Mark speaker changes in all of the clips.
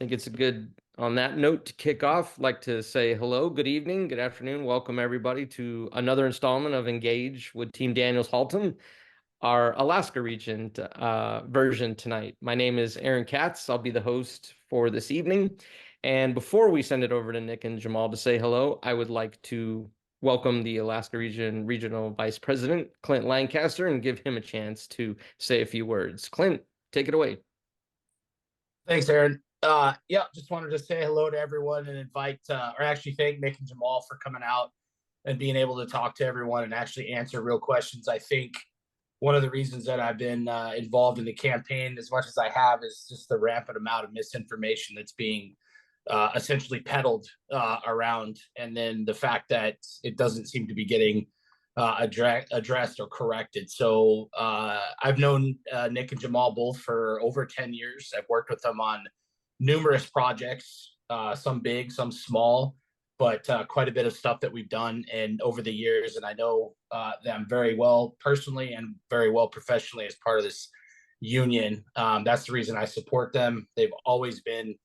Speaker 1: think it's a good, on that note, to kick off. Like to say hello, good evening, good afternoon. Welcome everybody to another installment of Engage with Team Daniels-Haltom, our Alaska region version tonight. My name is Aaron Katz. I'll be the host for this evening. And before we send it over to Nick and Jamal to say hello, I would like to welcome the Alaska region Regional Vice President, Clint Lancaster, and give him a chance to say a few words. Clint, take it away.
Speaker 2: Thanks, Aaron. Yeah, just wanted to say hello to everyone and invite, or actually thank Nick and Jamal for coming out and being able to talk to everyone and actually answer real questions. I think one of the reasons that I've been involved in the campaign as much as I have is just the rampant amount of misinformation that's being essentially peddled around, and then the fact that it doesn't seem to be getting addressed or corrected. So I've known Nick and Jamal both for over 10 years. I've worked with them on numerous projects, some big, some small, but quite a bit of stuff that we've done and over the years. And I know them very well personally and very well professionally as part of this union. That's the reason I support them. They've always been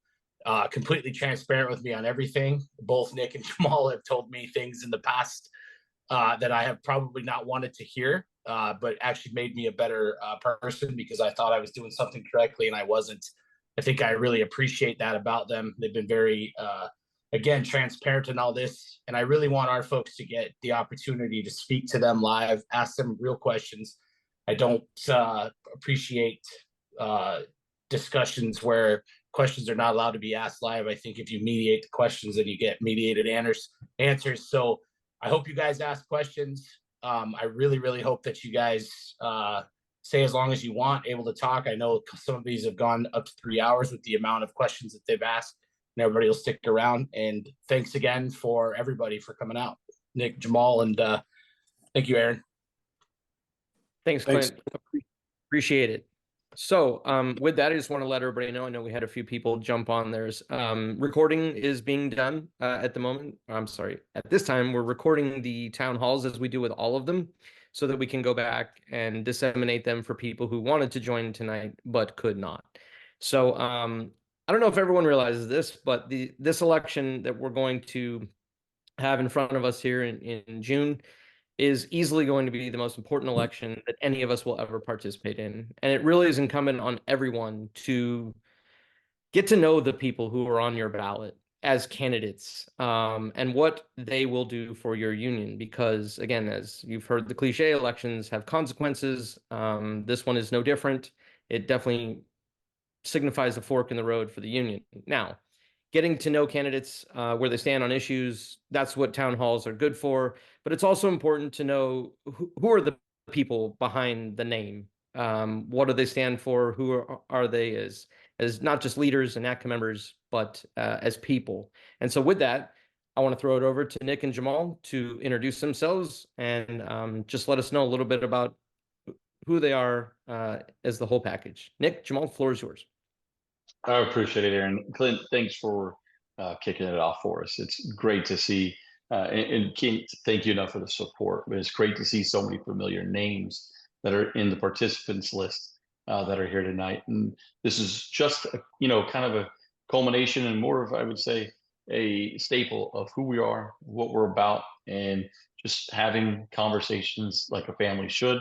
Speaker 2: completely transparent with me on everything. Both Nick and Jamal have told me things in the past that I have probably not wanted to hear, but actually made me a better person because I thought I was doing something correctly and I wasn't. I think I really appreciate that about them. They've been very, again, transparent in all this. And I really want our folks to get the opportunity to speak to them live, ask them real questions. I don't appreciate discussions where questions are not allowed to be asked live. I think if you mediate the questions, then you get mediated answers. So I hope you guys ask questions. I really, really hope that you guys stay as long as you want, able to talk. I know some of these have gone up to 3 hours with the amount of questions that they've asked, and everybody will stick around. And thanks again for everybody for coming out. Nick, Jamal, and thank you, Aaron.
Speaker 1: Thanks, Clint. Appreciate it. So with that, I just want to let everybody know, I know we had a few people jump on. There's recording is being done at the moment. I'm sorry. At this time, we're recording the town halls as we do with all of them so that we can go back and disseminate them for people who wanted to join tonight but could not. So I don't know if everyone realizes this, but this election that we're going to have in front of us here in June is easily going to be the most important election that any of us will ever participate in. And it really is incumbent on everyone to get to know the people who are on your ballot as candidates, and what they will do for your union. Because again, as you've heard, the cliche, elections have consequences. This one is no different. It definitely signifies a fork in the road for the union. Now, getting to know candidates, where they stand on issues, that's what town halls are good for. But it's also important to know who are the people behind the name. What do they stand for? Who are they as not just leaders and ACCA members, but as people? And so with that, I want to throw it over to Nick and Jamal to introduce themselves and just let us know a little bit about who they are as the whole package. Nick, Jamal, the floor is yours.
Speaker 3: I appreciate it, Aaron. Clint, thanks for kicking it off for us. It's great to see, and can't thank you enough for the support. But it's great to see so many familiar names that are in the participants list that are here tonight. And this is just, kind of a culmination and more of, I would say, a staple of who we are, what we're about, and just having conversations like a family should.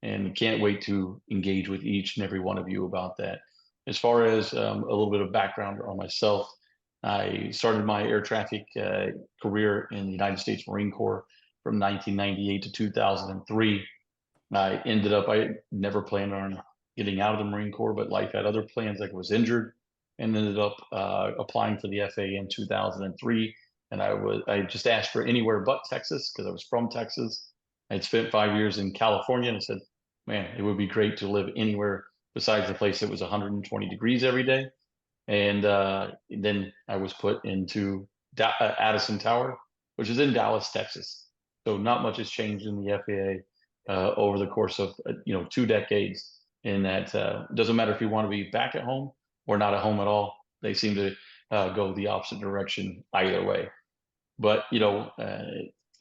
Speaker 3: And can't wait to engage with each and every one of you about that. As far as a little bit of background on myself, I started my air traffic career in the United States Marine Corps from 1998 to 2003. I never planned on getting out of the Marine Corps, but life had other plans. Like I was injured and ended up applying for the FAA in 2003. And I just asked for anywhere but Texas because I was from Texas. I'd spent 5 years in California and I said, man, it would be great to live anywhere besides the place that was 120 degrees every day. And then I was put into Addison Tower, which is in Dallas, Texas. So not much has changed in the FAA over the course of 2 decades. In that doesn't matter if you want to be back at home or not at home at all. They seem to go the opposite direction either way. But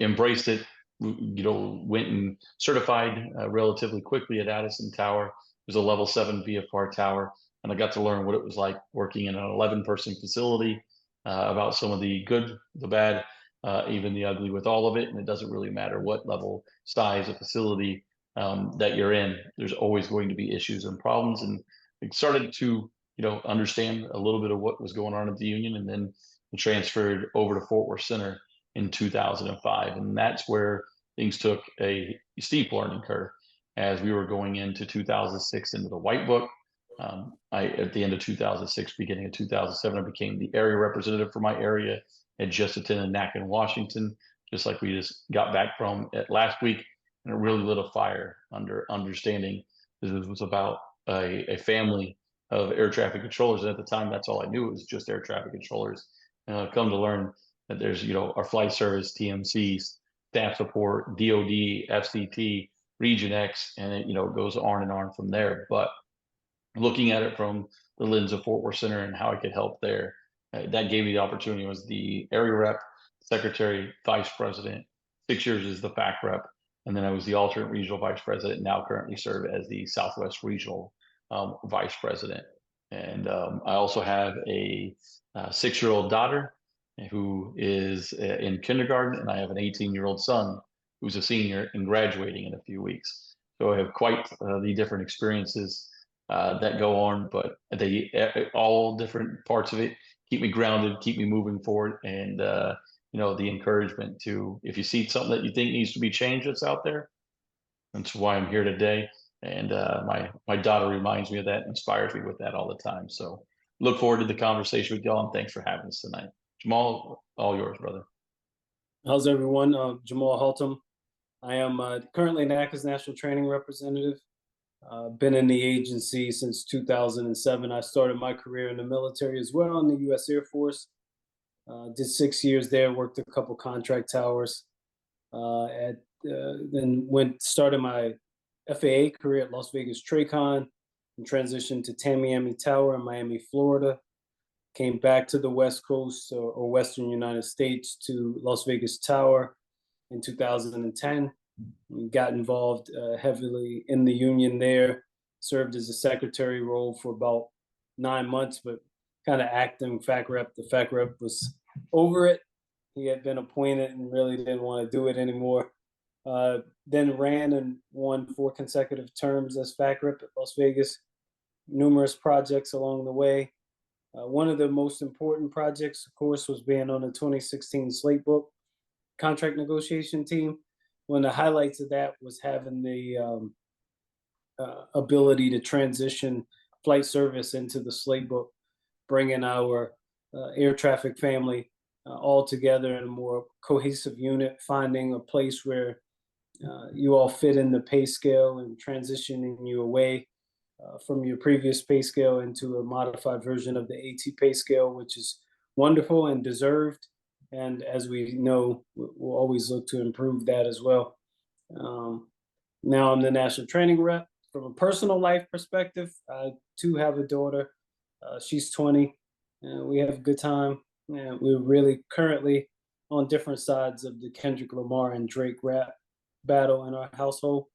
Speaker 3: embraced it. Went and certified relatively quickly at Addison Tower. It was a level 7 VFR tower. and I got to learn what it was like working in an 11-person facility, about some of the good, the bad, even the ugly with all of it. And it doesn't really matter what level, size of facility that you're in. There's always going to be issues and problems. And it started to, understand a little bit of what was going on at the union, and then transferred over to Fort Worth Center in 2005. And that's where things took a steep learning curve as we were going into 2006 into the White Book. At the end of 2006, beginning of 2007, I became the area representative for my area. Had just attended NAC in Washington, just like we just got back from it last week. And it really lit a fire under understanding this was about a family of air traffic controllers. And at the time, that's all I knew, it was just air traffic controllers. And I've come to learn that there's, our flight service, TMCs, staff support, DOD, FCT, Region X, and it, it goes on and on from there. But looking at it from the lens of Fort Worth Center and how I could help there, that gave me the opportunity. Was the area rep, secretary, vice president, 6 years as the FAC rep, and then I was the alternate regional vice president. Now currently serve as the Southwest regional vice president. And I also have a 6-year-old daughter who is in kindergarten, and I have an 18-year-old son who's a senior and graduating in a few weeks. So I have quite the different experiences that go on, but they all different parts of it keep me grounded, keep me moving forward, and the encouragement to, if you see something that you think needs to be changed that's out there, that's why I'm here today. And my daughter reminds me of that, inspires me with that all the time. So look forward to the conversation with y'all, and thanks for having us tonight. Jamal, all yours, brother.
Speaker 4: How's everyone? Daniels-Haltom. I am currently NACA's National Training Representative. Been in the agency since 2007. I started my career in the military as well, in the U.S. Air Force. Did 6 years there, worked a couple contract towers. Then started my FAA career at Las Vegas TRACON, and transitioned to Tamiami Tower in Miami, Florida. Came back to the West Coast or Western United States to Las Vegas Tower in 2010. Got involved heavily in the union there. Served as a secretary role for about 9 months, but kind of acting FAC rep. The FAC rep was over it. He had been appointed and really didn't want to do it anymore. Then ran and won 4 consecutive terms as FAC rep at Las Vegas. Numerous projects along the way. One of the most important projects, of course, was being on the 2016 slate book contract negotiation team. One of the highlights of that was having the ability to transition flight service into the slate book, bringing our air traffic family all together in a more cohesive unit, finding a place where you all fit in the pay scale and transitioning you away from your previous pay scale into a modified version of the AT pay scale, which is wonderful and deserved. And as we know, we'll always look to improve that as well. Now I'm the national training rep. From a personal life perspective, I too have a daughter. She's 20. We have a good time. We're really currently on different sides of the Kendrick Lamar and Drake rap battle in our household,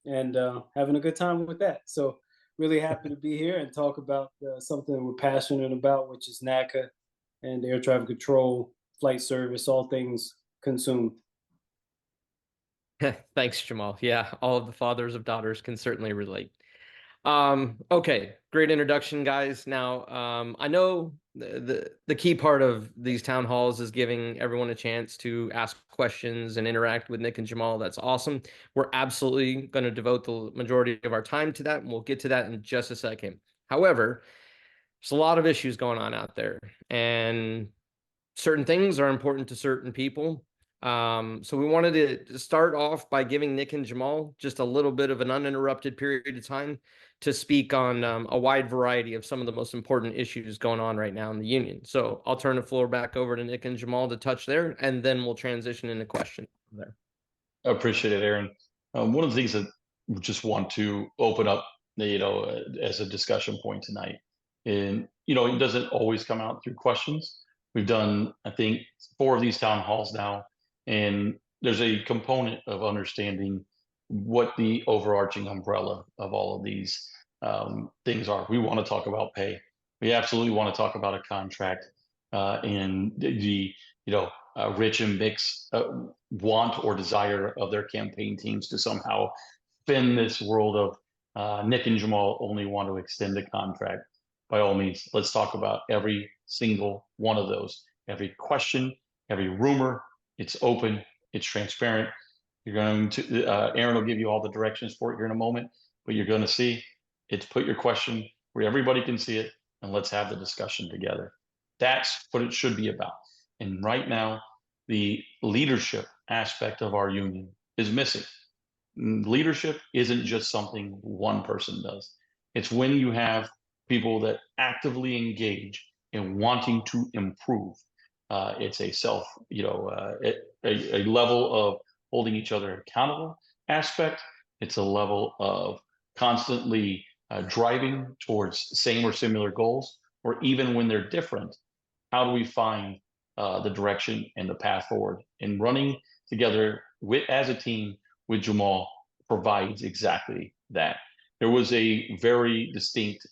Speaker 4: and having a good time with that. So really happy to be here and talk about something we're passionate about, which is NACA and air traffic control, flight service, all things consumed.
Speaker 1: Thanks, Jamal. Yeah, all of the fathers of daughters can certainly relate. Okay, great introduction, guys. Now, I know the key part of these town halls is giving everyone a chance to ask questions and interact with Nick and Jamal. That's awesome. We're absolutely going to devote the majority of our time to that, and we'll get to that in just a second. However, there's a lot of issues going on out there, and certain things are important to certain people. So we wanted to start off by giving Nick and Jamal just a little bit of an uninterrupted period of time to speak on a wide variety of some of the most important issues going on right now in the union. So I'll turn the floor back over to Nick and Jamal to touch there, and then we'll transition into questions there.
Speaker 3: I appreciate it, Aaron. One of the things that we just want to open up, as a discussion point tonight, and it doesn't always come out through questions. We've done, I think, 4 of these town halls now, and there's a component of understanding what the overarching umbrella of all of these things are. We want to talk about pay. We absolutely want to talk about a contract, and the rich and mix want or desire of their campaign teams to somehow spin this world of Nick and Jamal only want to extend the contract. By all means, let's talk about every single one of those. Every question, every rumor, it's open, it's transparent. You're going to, Aaron will give you all the directions for it here in a moment, but you're going to see it's put your question where everybody can see it, and let's have the discussion together. That's what it should be about. And right now, the leadership aspect of our union is missing. Leadership isn't just something one person does. It's when you have people that actively engage in wanting to improve. It's a a level of holding each other accountable aspect. It's a level of constantly driving towards same or similar goals, or even when they're different, how do we find the direction and the path forward? And running together as a team with Jamal provides exactly that. There was a very distinct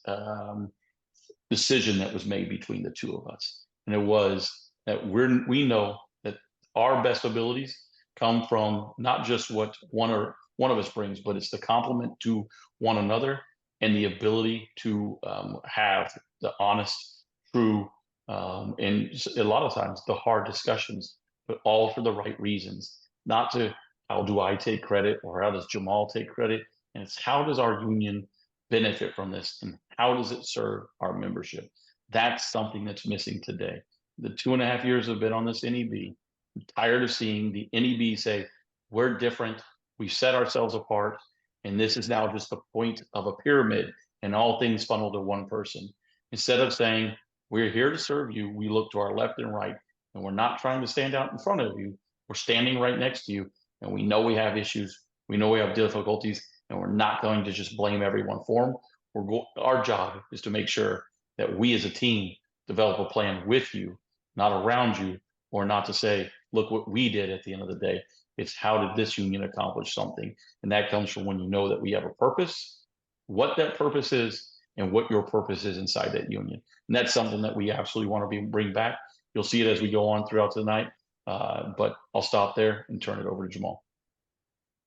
Speaker 3: decision that was made between the two of us, and it was that we know that our best abilities come from not just what one of us brings, but it's the complement to one another and the ability to have the honest, true, and a lot of times the hard discussions, but all for the right reasons. Not to how do I take credit or how does Jamal take credit, and it's how does our union benefit from this and how does it serve our membership. That's something that's missing today. The 2.5 years I've been on this NEB, I'm tired of seeing the NEB say, we're different, we set ourselves apart, and this is now just the point of a pyramid and all things funnel to one person. Instead of saying, we're here to serve you, we look to our left and right, and we're not trying to stand out in front of you, we're standing right next to you, and we know we have issues, we know we have difficulties, and we're not going to just blame everyone for them. Our job is to make sure that we as a team develop a plan with you, not around you, or not to say, look what we did at the end of the day. It's how did this union accomplish something? And that comes from when you know that we have a purpose, what that purpose is, and what your purpose is inside that union. And that's something that we absolutely want to bring back. You'll see it as we go on throughout the night. But I'll stop there and turn it over to Jamal.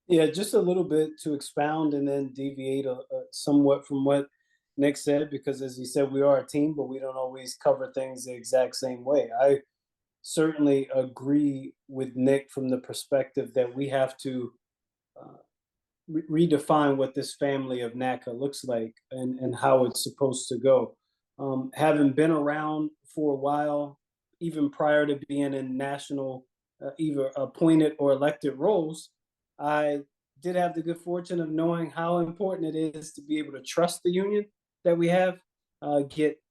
Speaker 4: Yeah, just a little bit to expound and then deviate somewhat from what Nick said, because as he said, we are a team, but we don't always cover things the exact same way. I certainly agree with Nick from the perspective that we have to redefine what this family of NACA looks like and how it's supposed to go. Having been around for a while, even prior to being in national, either appointed or elected roles, I did have the good fortune of knowing how important it is to be able to trust the union that we have, get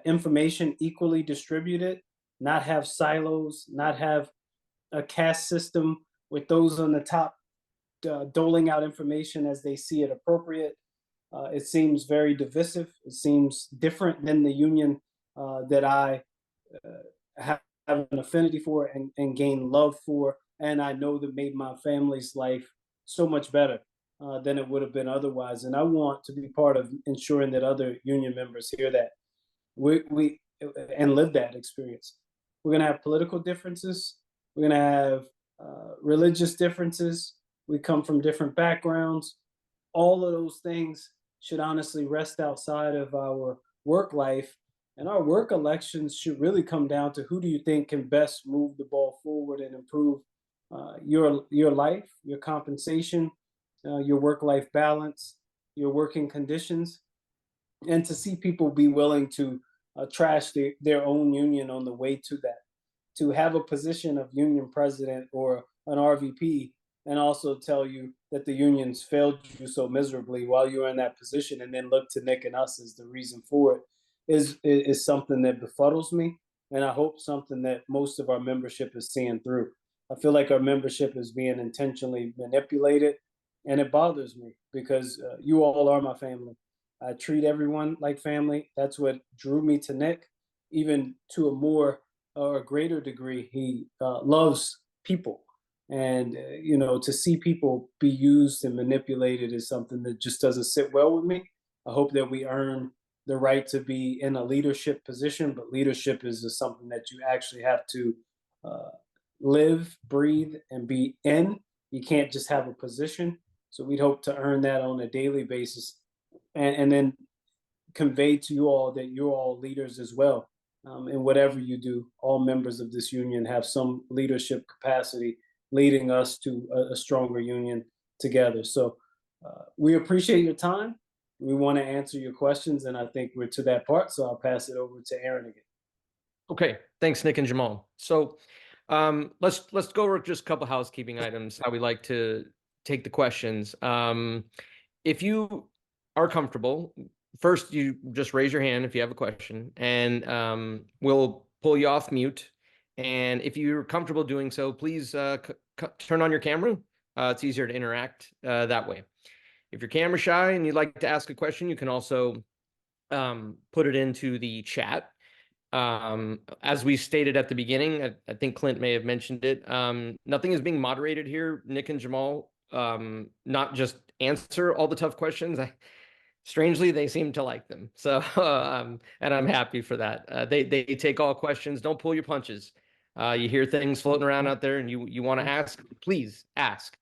Speaker 4: information equally distributed, not have silos, not have a caste system with those on the top doling out information as they see it appropriate. It seems very divisive. It seems different than the union that I have an affinity for and gain love for. And I know that made my family's life so much better than it would have been otherwise. And I want to be part of ensuring that other union members hear that we and live that experience. We're going to have political differences. We're going to have religious differences. We come from different backgrounds. All of those things should honestly rest outside of our work life. And our work elections should really come down to who do you think can best move the ball forward and improve your life, your compensation, your work-life balance, your working conditions, and to see people be willing to trash their own union on the way to that. To have a position of union president or an RVP and also tell you that the unions failed you so miserably while you were in that position and then look to Nick and us as the reason for it is something that befuddles me, and I hope something that most of our membership is seeing through. I feel like our membership is being intentionally manipulated, and it bothers me because you all are my family. I treat everyone like family. That's what drew me to Nick, even to a more or a greater degree. He loves people, and to see people be used and manipulated is something that just doesn't sit well with me. I hope that we earn the right to be in a leadership position, but leadership is just something that you actually have to live, breathe, and be in. You can't just have a position. So we'd hope to earn that on a daily basis, and then convey to you all that you're all leaders as well. In whatever you do, all members of this union have some leadership capacity leading us to a stronger union together. So we appreciate your time. We want to answer your questions, and I think we're to that part. So I'll pass it over to Aaron again.
Speaker 1: Okay, thanks, Nick and Jamal. So let's go over just a couple housekeeping items, how we like to take the questions. If you are comfortable, first you just raise your hand if you have a question, and we'll pull you off mute. And if you're comfortable doing so, please turn on your camera. It's easier to interact that way. If you're camera shy and you'd like to ask a question, you can also put it into the chat. As we stated at the beginning, I think Clint may have mentioned it. Nothing is being moderated here. Nick and Jamal not just answer all the tough questions. Strangely, they seem to like them. So, and I'm happy for that. They take all questions. Don't pull your punches. You hear things floating around out there, and you want to ask, please ask.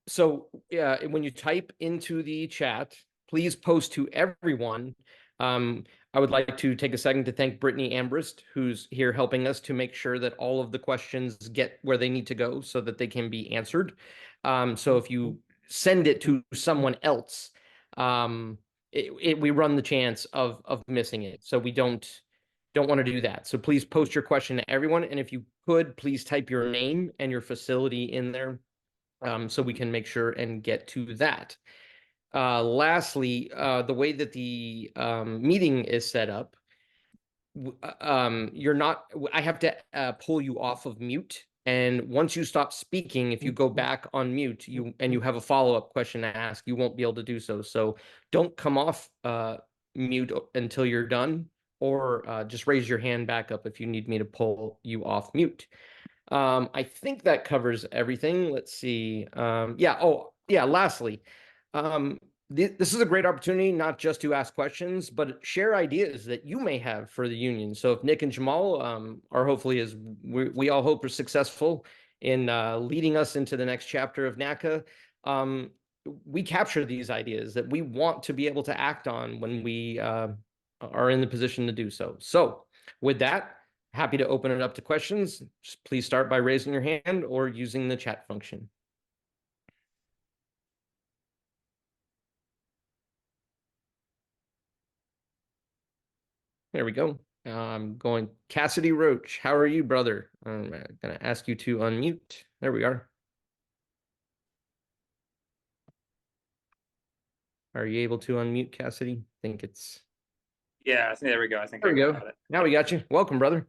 Speaker 1: So when you type into the chat, please post to everyone. I would like to take a second to thank Brittany Ambrist, who's here helping us to make sure that all of the questions get where they need to go so that they can be answered. So if you send it to someone else, we run the chance of missing it. So we don't want to do that. So please post your question to everyone. And if you could, please type your name and your facility in there, so we can make sure and get to that. Lastly, the way that the meeting is set up, I have to pull you off of mute. And once you stop speaking, if you go back on mute, you have a follow-up question to ask, you won't be able to do so. So don't come off mute until you're done, or just raise your hand back up if you need me to pull you off mute. I think that covers everything. Let's see. Lastly, this is a great opportunity not just to ask questions, but share ideas that you may have for the union. So if Nick and Jamal are hopefully, as we all hope, are successful in leading us into the next chapter of NACA, we capture these ideas that we want to be able to act on when we are in the position to do so. So with that, happy to open it up to questions. Just please start by raising your hand or using the chat function. There we go. I'm going Cassidy Roach. How are you, brother? I'm going to ask you to unmute. There we are. Are you able to unmute, Cassidy? I think it's...
Speaker 5: Yeah, there we go. I think
Speaker 1: there we go.
Speaker 5: got it.
Speaker 1: Now we got you. Welcome, brother.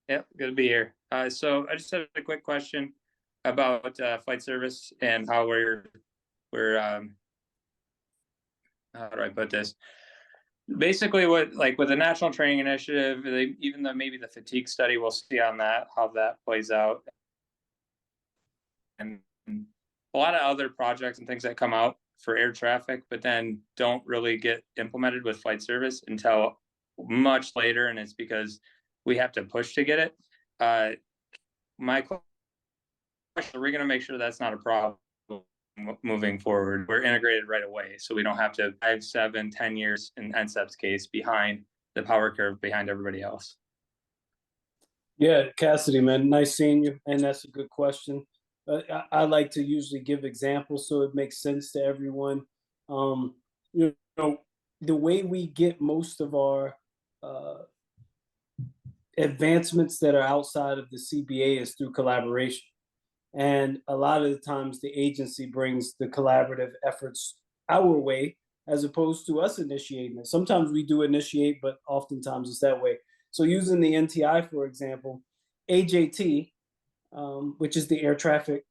Speaker 5: Yep, good to be here. So I just had a quick question about flight service and how we're how do I put this? Basically, what, like with the National Training Initiative, even though maybe the fatigue study, we'll see on that how that plays out, and a lot of other projects and things that come out for air traffic, but then don't really get implemented with flight service until much later, and it's because we have to push to get it. My question: are we going to make sure that's not a problem moving forward? We're integrated right away, so we don't have to 5, 7, 10 years in NSEP's case behind the power curve behind everybody else.
Speaker 4: Yeah, Cassidy, man, nice seeing you, and that's a good question. I like to usually give examples so it makes sense to everyone. You know, the way we get most of our advancements that are outside of the CBA is through collaboration. And a lot of the times the agency brings the collaborative efforts our way as opposed to us initiating it. Sometimes we do initiate, but oftentimes it's that way. So using the NTI, for example, AJT, which is the air traffic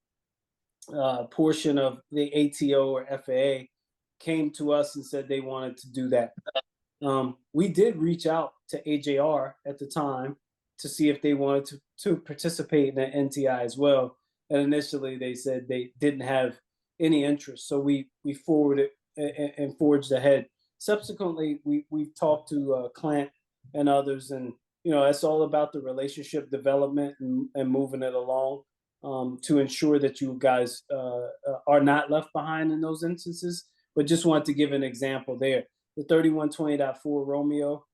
Speaker 4: portion of the ATO or FAA, came to us and said they wanted to do that. We did reach out to AJR at the time to see if they wanted to participate in the NTI as well. And initially they said they didn't have any interest. So we forwarded and forged ahead. Subsequently, we've talked to Clint and others, and it's all about the relationship development and moving it along to ensure that you guys are not left behind in those instances. But just wanted to give an example there. The 3120.4 Romeo,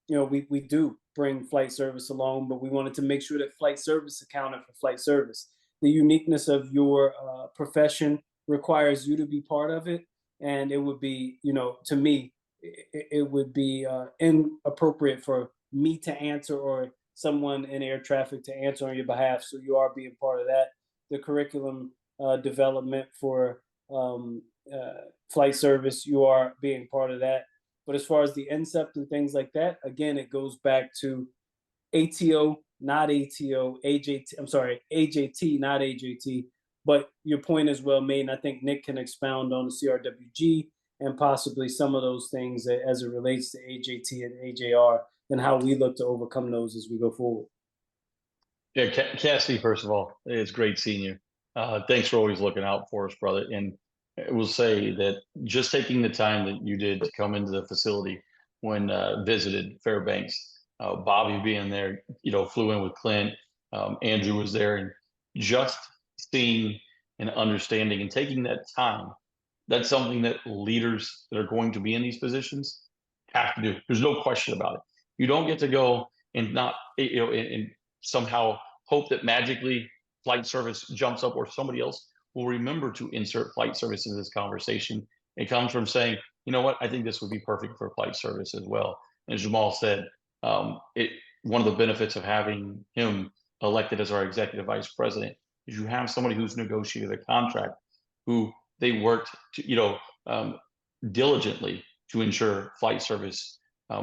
Speaker 4: we do bring flight service along, but we wanted to make sure that flight service accounted for flight service. The uniqueness of your profession requires you to be part of it, and it would be, to me, it would be inappropriate for me to answer or someone in air traffic to answer on your behalf. So you are being part of that. The curriculum development for flight service, you are being part of that. But as far as the NCEPT and things like that, again, it goes back to ATO, not ATO, AJT, I'm sorry, AJT, not AJT. But your point is well made, and I think Nick can expound on the CRWG and possibly some of those things as it relates to AJT and AJR and how we look to overcome those as we go forward.
Speaker 3: Yeah, Cassidy, first of all, it's great seeing you. Thanks for always looking out for us, brother. And I will say that just taking the time that you did to come into the facility when visited Fairbanks, Bobby being there, flew in with Clint, Andrew was there, and just seeing and understanding and taking that time, that's something that leaders that are going to be in these positions have to do. There's no question about it. You don't get to go and not, and somehow hope that magically flight service jumps up or somebody else will remember to insert flight service in this conversation. It comes from saying, you know what, I think this would be perfect for flight service as well. And as Jamal said, one of the benefits of having him elected as our executive vice president is you have somebody who's negotiated a contract, who they worked to, diligently to ensure flight service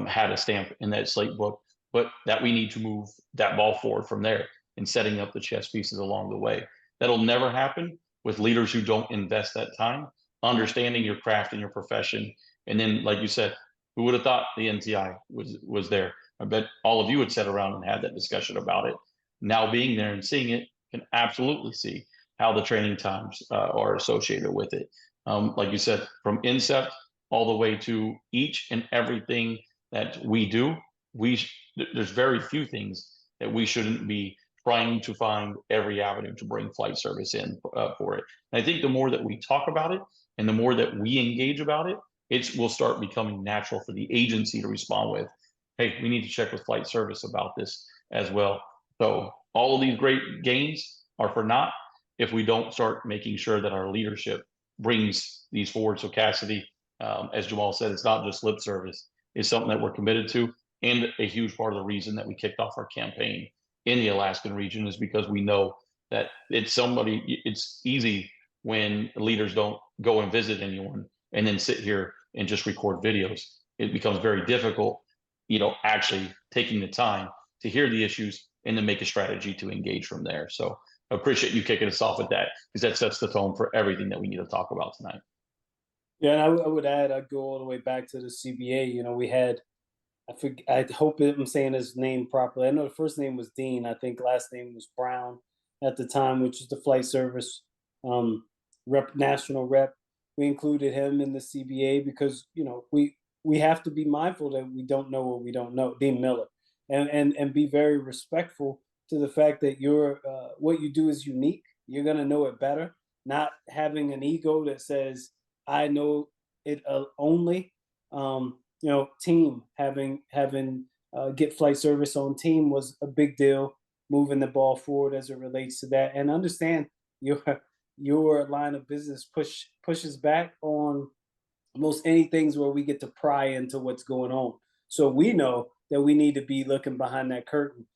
Speaker 3: had a stamp in that slate book, but that we need to move that ball forward from there and setting up the chess pieces along the way. That'll never happen with leaders who don't invest that time, understanding your craft and your profession. And then, like you said, who would have thought the NTI was there? I bet all of you had sat around and had that discussion about it. Now being there and seeing it, can absolutely see how the training times are associated with it. Like you said, from incept all the way to each and everything that we do, there's very few things that we shouldn't be trying to find every avenue to bring flight service in for it. And I think the more that we talk about it and the more that we engage about it, it will start becoming natural for the agency to respond with, hey, we need to check with flight service about this as well. So all of these great gains are for naught if we don't start making sure that our leadership brings these forward. So Cassidy, as Jamal said, it's not just lip service. It's something that we're committed to. And a huge part of the reason that we kicked off our campaign in the Alaskan region is because we know that it's easy when leaders don't go and visit anyone and then sit here and just record videos. It becomes very difficult, actually taking the time to hear the issues and then make a strategy to engage from there. So I appreciate you kicking us off with that, because that sets the tone for everything that we need to talk about tonight.
Speaker 4: Yeah, and I would add, I'd go all the way back to the CBA. We had, I hope I'm saying his name properly. I know the first name was Dean. I think last name was Brown at the time, which is the flight service national rep. We included him in the CBA because, we have to be mindful that we don't know what we don't know. Dean Miller. And be very respectful to the fact that what you do is unique. You're going to know it better. Not having an ego that says, I know it only. Team having get flight service on team was a big deal, moving the ball forward as it relates to that. And understand your line of business pushes back on most any things where we get to pry into what's going on. So we know that we need to be looking behind that curtain.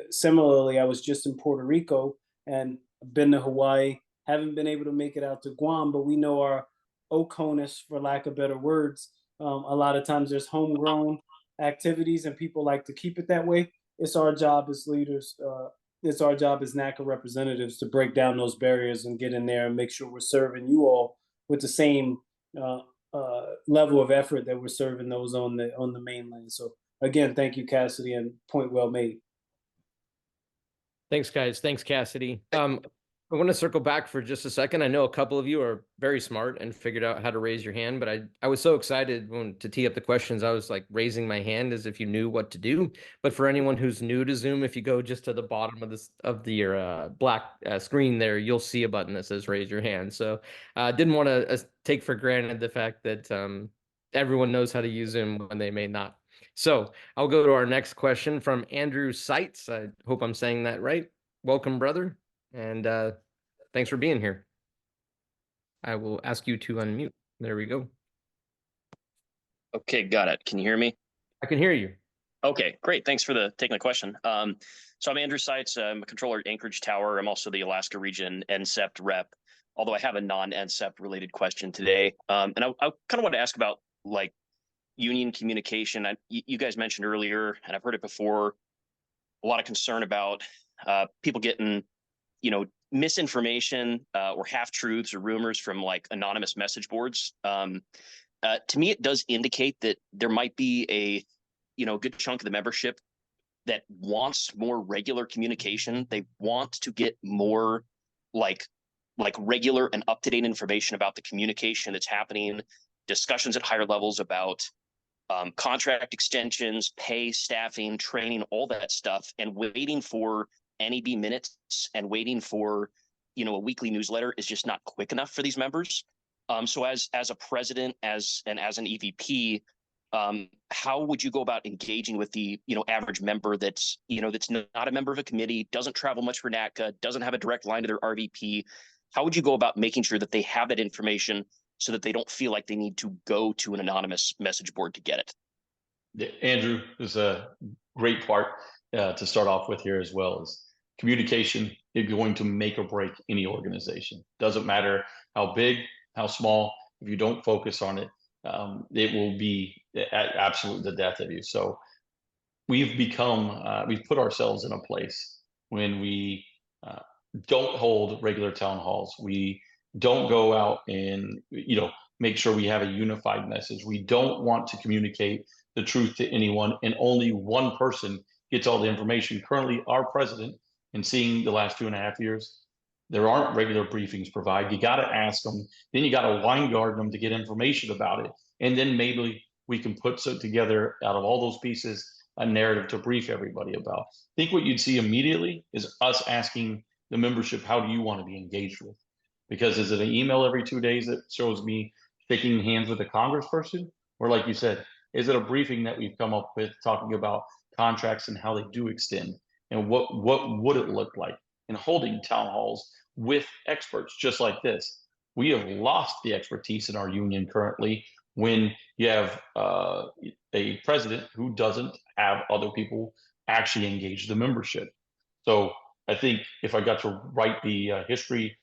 Speaker 4: Similarly, I was just in Puerto Rico and been to Hawaii, haven't been able to make it out to Guam, but we know our OCONUS, for lack of better words. A lot of times there's homegrown activities and people like to keep it that way. It's our job as leaders, it's our job as NACA representatives to break down those barriers and get in there and make sure we're serving you all with the same level of effort that we're serving those on the mainland. So again, thank you, Cassidy, and point well made.
Speaker 1: Thanks, guys. Thanks, Cassidy. I want to circle back for just a second. I know a couple of you are very smart and figured out how to raise your hand, but I was so excited to tee up the questions. I was like raising my hand as if you knew what to do. But for anyone who's new to Zoom, if you go just to the bottom of your black screen there, you'll see a button that says raise your hand. So I didn't want to take for granted the fact that everyone knows how to use Zoom when they may not. So I'll go to our next question from Andrew Seitz. I hope I'm saying that right. Welcome, brother. And thanks for being here. I will ask you to unmute. There we go.
Speaker 6: Okay, got it. Can you hear me?
Speaker 1: I can hear you.
Speaker 6: Okay, great. Thanks for taking the question. So I'm Andrew Seitz. I'm a controller at Anchorage Tower. I'm also the Alaska Region NCEPT rep, although I have a non-NCEPT related question today. And I kind of want to ask about like union communication. You guys mentioned earlier, and I've heard it before, a lot of concern about people getting, misinformation or half-truths or rumors from like anonymous message boards. To me, it does indicate that there might be a good chunk of the membership that wants more regular communication. They want to get more like regular and up-to-date information about the communication that's happening, discussions at higher levels about contract extensions, pay, staffing, training, all that stuff, and waiting for NEB minutes and waiting for a weekly newsletter is just not quick enough for these members. So as a president, as an EVP, how would you go about engaging with the average member that's not a member of a committee, doesn't travel much for NATCA, doesn't have a direct line to their RVP? How would you go about making sure that they have that information so that they don't feel like they need to go to an anonymous message board to get it?
Speaker 3: Yeah, Andrew, is a great part to start off with here as well. Is communication is going to make or break any organization. Doesn't matter how big, how small. If you don't focus on it, it will be absolutely the death of you. So we've put ourselves in a place when we don't hold regular town halls. We don't go out and make sure we have a unified message. We don't want to communicate the truth to anyone, and only one person gets all the information. Currently, our president, and seeing the last 2.5 years, there aren't regular briefings provided. You got to ask them, then you got to wine garden them to get information about it, and then maybe we can put together out of all those pieces a narrative to brief everybody about. I think what you'd see immediately is us asking the membership, how do you want to be engaged with? Because is it an email every 2 days that shows me shaking hands with a congressperson? Or like you said, is it a briefing that we've come up with talking about contracts and how they do extend? And what would it look like? And holding town halls with experts just like this. We have lost the expertise in our union currently when you have a president who doesn't have other people actually engage the membership. So I think if I got to write the history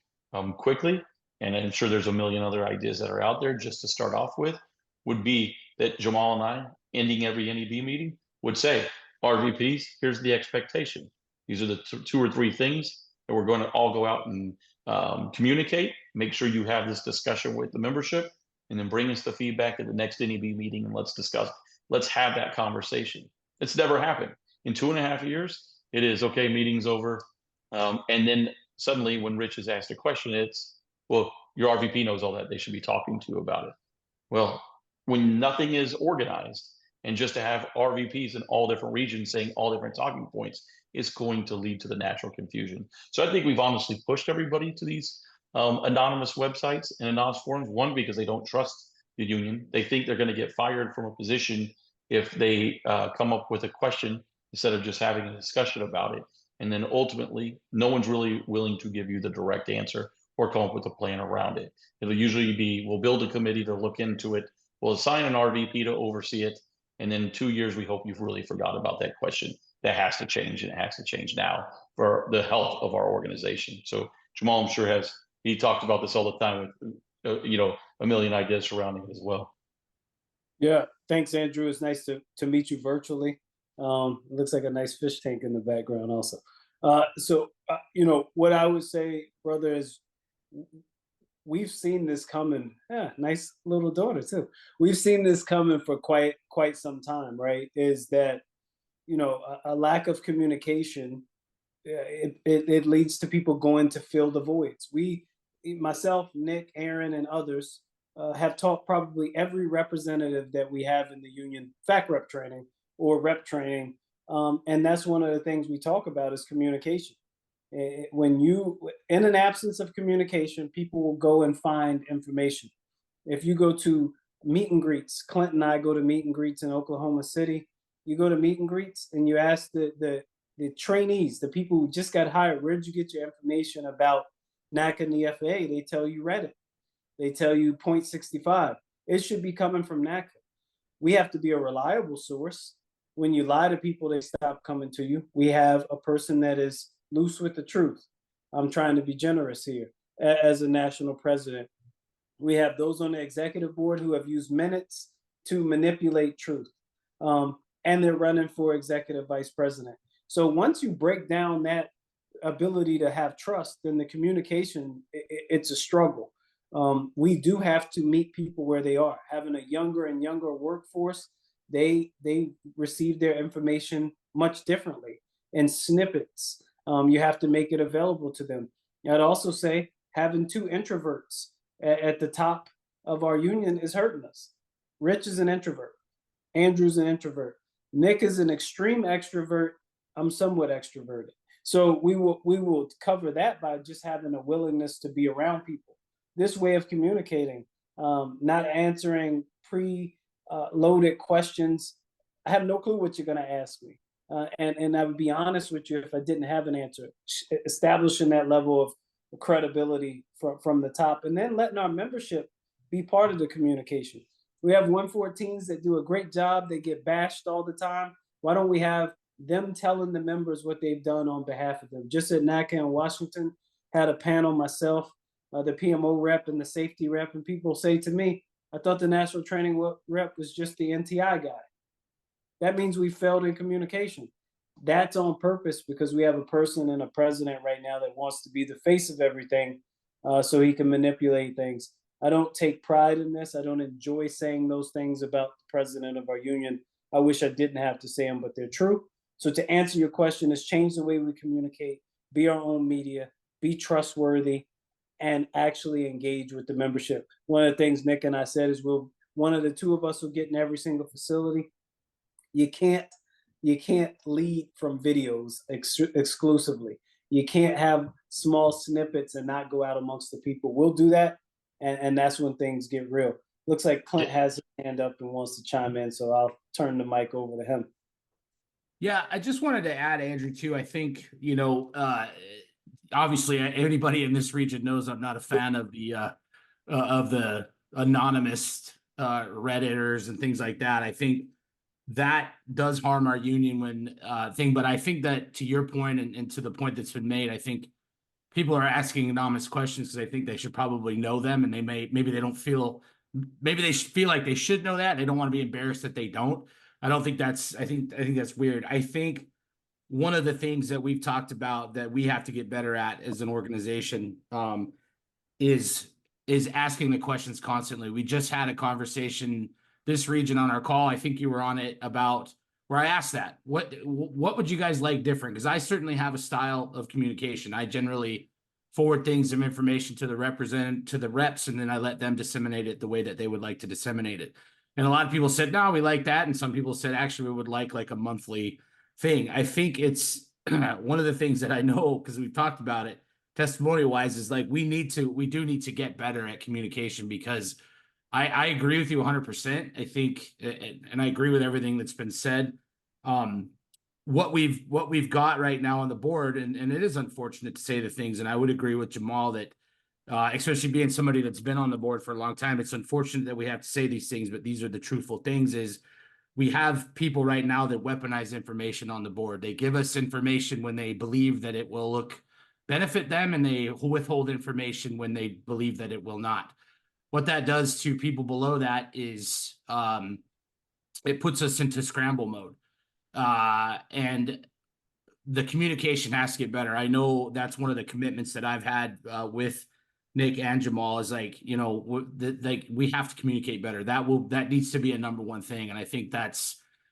Speaker 3: quickly, and I'm sure there's a million other ideas that are out there just to start off with, would be that Jamal and I, ending every NEB meeting, would say, RVPs, here's the expectation. These are the 2 or 3 things that we're going to all go out and communicate. Make sure you have this discussion with the membership, and then bring us the feedback at the next NEB meeting, and let's discuss. Let's have that conversation. It's never happened. In 2.5 years, it is, okay, meeting's over. And then suddenly when Rich is asked a question, it's, well, your RVP knows all that. They should be talking to you about it. Well, when nothing is organized, and just to have RVPs in all different regions saying all different talking points is going to lead to the natural confusion. So I think we've honestly pushed everybody to these anonymous websites and anonymous forums. One, because they don't trust the union. They think they're going to get fired from a position if they come up with a question instead of just having a discussion about it. And then ultimately, no one's really willing to give you the direct answer or come up with a plan around it. It'll usually be, we'll build a committee to look into it. We'll assign an RVP to oversee it. And then in 2 years, we hope you've really forgot about that question. That has to change, and it has to change now for the health of our organization. So Jamal, I'm sure he talked about this all the time with, a million ideas surrounding it as well.
Speaker 4: Yeah, thanks, Andrew. It's nice to meet you virtually. Looks like a nice fish tank in the background also. So what I would say, brother, is we've seen this coming. Yeah, nice little daughter too. We've seen this coming for quite some time, right? Is that a lack of communication it leads to people going to fill the voids. Myself, Nick, Aaron, and others have taught probably every representative that we have in the union fact rep training or rep training. And that's one of the things we talk about is communication. When you, in an absence of communication, people will go and find information. If you go to meet and greets, Clint and I go to meet and greets in Oklahoma City. You go to meet and greets and you ask the trainees, the people who just got hired, where did you get your information about NAC and the FAA? They tell you Reddit. They tell you Point 65. It should be coming from NACA. We have to be a reliable source. When you lie to people, they stop coming to you. We have a person that is loose with the truth. I'm trying to be generous here as a national president. We have those on the executive board who have used minutes to manipulate truth. And they're running for executive vice president. So once you break down that ability to have trust, then the communication, it's a struggle. We do have to meet people where they are. Having a younger and younger workforce, they receive their information much differently in snippets. You have to make it available to them. I'd also say having two introverts at the top of our union is hurting us. Rich is an introvert. Andrew's an introvert. Nick is an extreme extrovert. I'm somewhat extroverted. So we will cover that by just having a willingness to be around people. This way of communicating, not answering pre-loaded questions. I have no clue what you're going to ask me. And I would be honest with you if I didn't have an answer. Establishing that level of credibility from the top, and then letting our membership be part of the communication. We have 114s that do a great job. They get bashed all the time. Why don't we have them telling the members what they've done on behalf of them? Just at NACA in Washington, had a panel myself, the PMO rep and the safety rep, and people say to me, I thought the national training rep was just the NTI guy. That means we failed in communication. That's on purpose because we have a person and a president right now that wants to be the face of everything so he can manipulate things. I don't take pride in this. I don't enjoy saying those things about the president of our union. I wish I didn't have to say them, but they're true. So to answer your question is change the way we communicate, be our own media, be trustworthy, and actually engage with the membership. One of the things Nick and I said is one of the two of us will get in every single facility. You can't lead from videos exclusively. You can't have small snippets and not go out amongst the people. We'll do that, and that's when things get real. Looks like Clint has his hand up and wants to chime in, so I'll turn the mic over to him.
Speaker 7: Yeah, I just wanted to add, Andrew, too. I think, obviously anybody in this region knows I'm not a fan of the anonymous Redditors and things like that. I think that does harm our union but I think that to your point and to the point that's been made, I think people are asking anonymous questions because I think they should probably know them, and maybe they feel like they should know that. They don't want to be embarrassed that they don't. I think that's weird. I think one of the things that we've talked about that we have to get better at as an organization is asking the questions constantly. We just had a conversation this region on our call. I think you were on it, about where I asked that, what would you guys like different? Because I certainly have a style of communication. I generally forward things and information to the reps, and then I let them disseminate it the way that they would like to disseminate it. And a lot of people said, no, we like that. And some people said, actually, we would like a monthly thing. I think it's one of the things that I know, because we've talked about it testimonial wise, is like we do need to get better at communication, because I agree with you 100%. I think, and I agree with everything that's been said. What we've got right now on the board, and it is unfortunate to say the things, and I would agree with Jamal that, especially being somebody that's been on the board for a long time, it's unfortunate that we have to say these things, but these are the truthful things. Is we have people right now that weaponize information on the board. They give us information when they believe that it will benefit them, and they withhold information when they believe that it will not. What that does to people below that is it puts us into scramble mode. And the communication has to get better. I know that's one of the commitments that I've had with Nick and Jamal is we have to communicate better. That needs to be a number one thing. And I think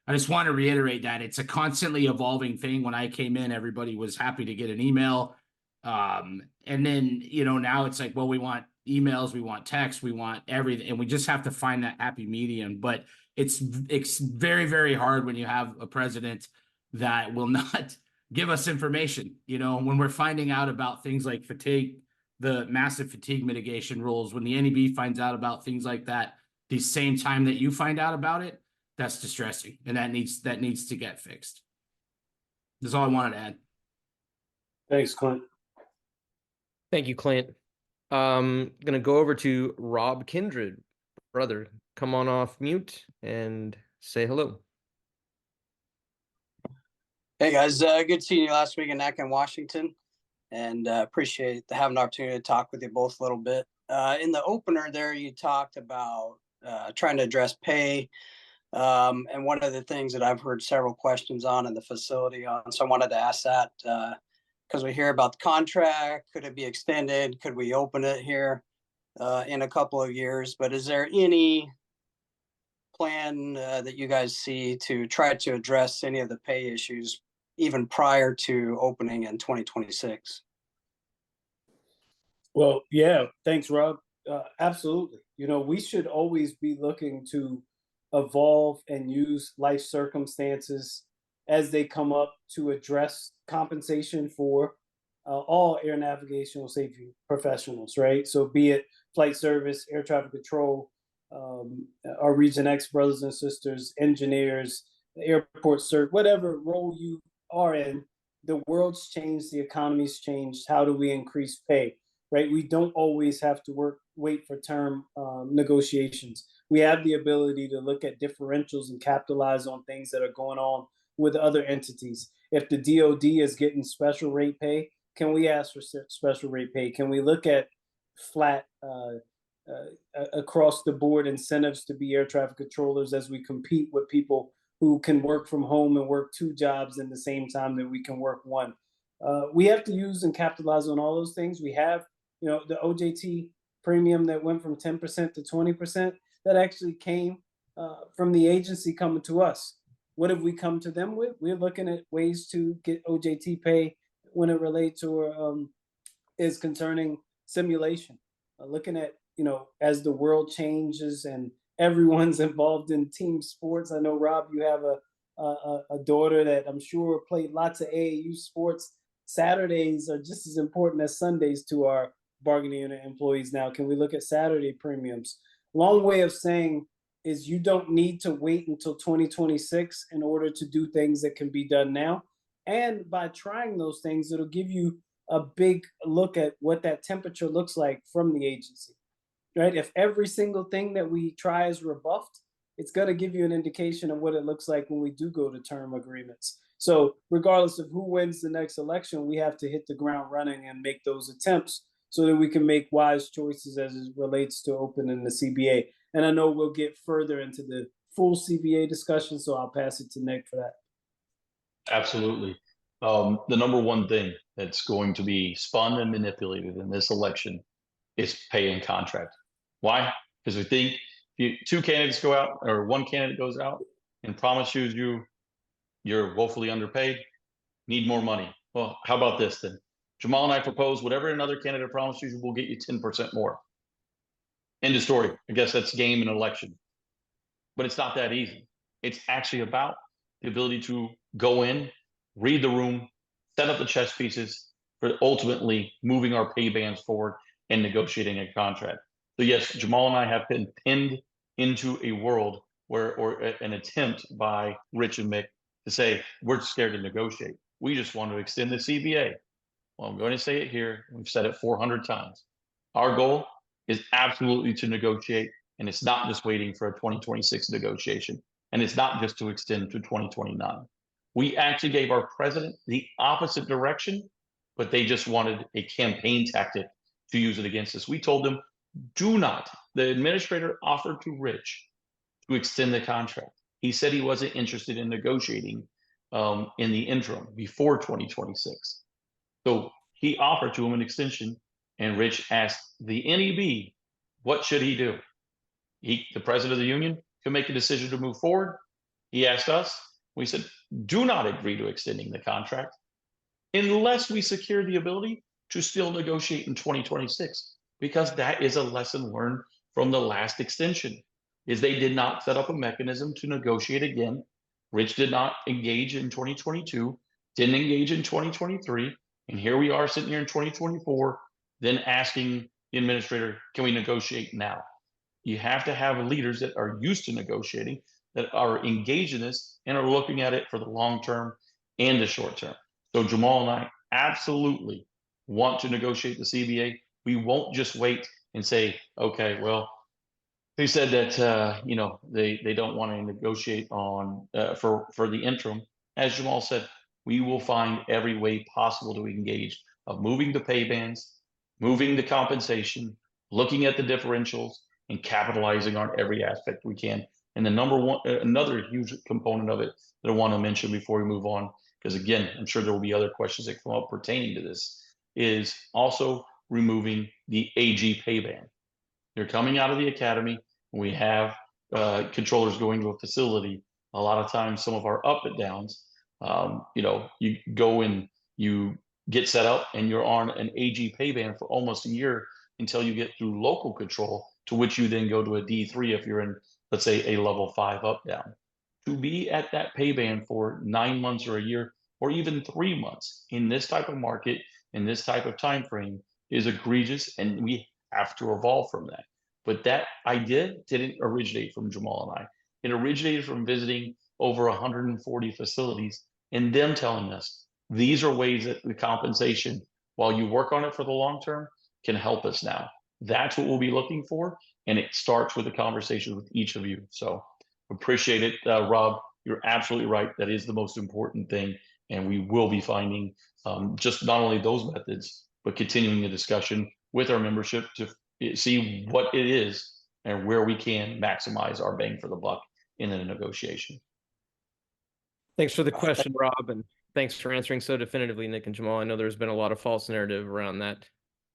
Speaker 7: I just want to reiterate that it's a constantly evolving thing. When I came in, everybody was happy to get an email. And then, now it's like, well, we want emails, we want text, we want everything. And we just have to find that happy medium. But it's very, very hard when you have a president that will not give us information. When we're finding out about things like fatigue, the massive fatigue mitigation rules, when the NEB finds out about things like that, the same time that you find out about it, that's distressing, and that needs to get fixed. That's all I wanted to add.
Speaker 4: Thanks, Clint.
Speaker 1: Thank you, Clint. Gonna go over to Rob Kindred. Brother, come on off mute and say hello.
Speaker 8: Hey guys, good seeing you last week in NAC in Washington, and appreciate having the opportunity to talk with you both a little bit. In the opener there, you talked about trying to address pay, and one of the things that I've heard several questions on in the facility on, so I wanted to ask that because we hear about the contract. Could it be extended? Could we open it here in a couple of years? But is there any plan that you guys see to try to address any of the pay issues even prior to opening in 2026?
Speaker 4: Well, yeah, thanks, Rob. Absolutely. We should always be looking to evolve and use life circumstances as they come up to address compensation for all air navigational safety professionals, right? So be it flight service, air traffic control, our Region X brothers and sisters, engineers, airport cert, whatever role you are in, the world's changed, the economy's changed. How do we increase pay, right? We don't always have to wait for term negotiations. We have the ability to look at differentials and capitalize on things that are going on with other entities. If the DoD is getting special rate pay, can we ask for special rate pay? Can we look at flat across the board incentives to be air traffic controllers as we compete with people who can work from home and work 2 jobs in the same time that we can work 1? We have to use and capitalize on all those things. We have, the OJT premium that went from 10% to 20%, that actually came from the agency coming to us. What have we come to them with? We're looking at ways to get OJT pay when it relates or is concerning simulation. Looking at, as the world changes and everyone's involved in team sports. I know, Rob, you have a daughter that I'm sure played lots of AAU sports. Saturdays are just as important as Sundays to our bargaining unit employees now. Can we look at Saturday premiums? Long way of saying is you don't need to wait until 2026 in order to do things that can be done now. And by trying those things, it'll give you a big look at what that temperature looks like from the agency, right? If every single thing that we try is rebuffed, it's going to give you an indication of what it looks like when we do go to term agreements. So regardless of who wins the next election, we have to hit the ground running and make those attempts so that we can make wise choices as it relates to opening the CBA. And I know we'll get further into the full CBA discussion, so I'll pass it to Nick for that.
Speaker 3: Absolutely. The number one thing that's going to be spun and manipulated in this election is pay and contract. Why? Because we think if 2 candidates go out or 1 candidate goes out and promises you're woefully underpaid, need more money. Well, how about this then? Jamal and I propose whatever another candidate promises you, we'll get you 10% more. End of story. I guess that's game in an election. But it's not that easy. It's actually about the ability to go in, read the room, set up the chess pieces for ultimately moving our pay bands forward and negotiating a contract. So yes, Jamal and I have been pinned into a world or an attempt by Rich and Mick to say, we're scared to negotiate. We just want to extend the CBA. Well, I'm going to say it here. We've said it 400 times. Our goal is absolutely to negotiate, and it's not just waiting for a 2026 negotiation, and it's not just to extend to 2029. We actually gave our president the opposite direction, but they just wanted a campaign tactic to use it against us. We told them, do not. The administrator offered to Rich to extend the contract. He said he wasn't interested in negotiating in the interim before 2026. So he offered to him an extension, and Rich asked the NEB, what should he do? The president of the union can make a decision to move forward, He asked us, we said, do not agree to extending the contract unless we secure the ability to still negotiate in 2026, because that is a lesson learned from the last extension, is they did not set up a mechanism to negotiate again. Rich did not engage in 2022, didn't engage in 2023, and here we are sitting here in 2024, then asking the administrator, can we negotiate now? You have to have leaders that are used to negotiating, that are engaged in this, and are looking at it for the long term and the short term. So Jamal and I absolutely want to negotiate the CBA. We won't just wait and say, okay, well, they said that they don't want to negotiate on for the interim. As Jamal said, we will find every way possible to engage of moving the pay bands, moving the compensation, looking at the differentials, and capitalizing on every aspect we can. And the number one, another huge component of it that I want to mention before we move on, because again, I'm sure there will be other questions that come up pertaining to this, is also removing the AG pay band. They're coming out of the academy. We have controllers going to a facility. A lot of times, some of our up and downs, you go and you get set up and you're on an AG pay band for almost a year until you get through local control, to which you then go to a D3 if you're in, let's say, a level 5 up down. To be at that pay band for 9 months or a year, or even 3 months in this type of market, in this type of time frame, is egregious, and we have to evolve from that. But that idea didn't originate from Jamal and I. It originated from visiting over 140 facilities and them telling us these are ways that the compensation, while you work on it for the long term, can help us now. That's what we'll be looking for. And it starts with a conversation with each of you. So appreciate it, Rob. You're absolutely right. That is the most important thing. And we will be finding just not only those methods, but continuing the discussion with our membership to see what it is and where we can maximize our bang for the buck in a negotiation.
Speaker 1: Thanks for the question, Rob, and thanks for answering so definitively, Nick and Jamal. I know there's been a lot of false narrative around that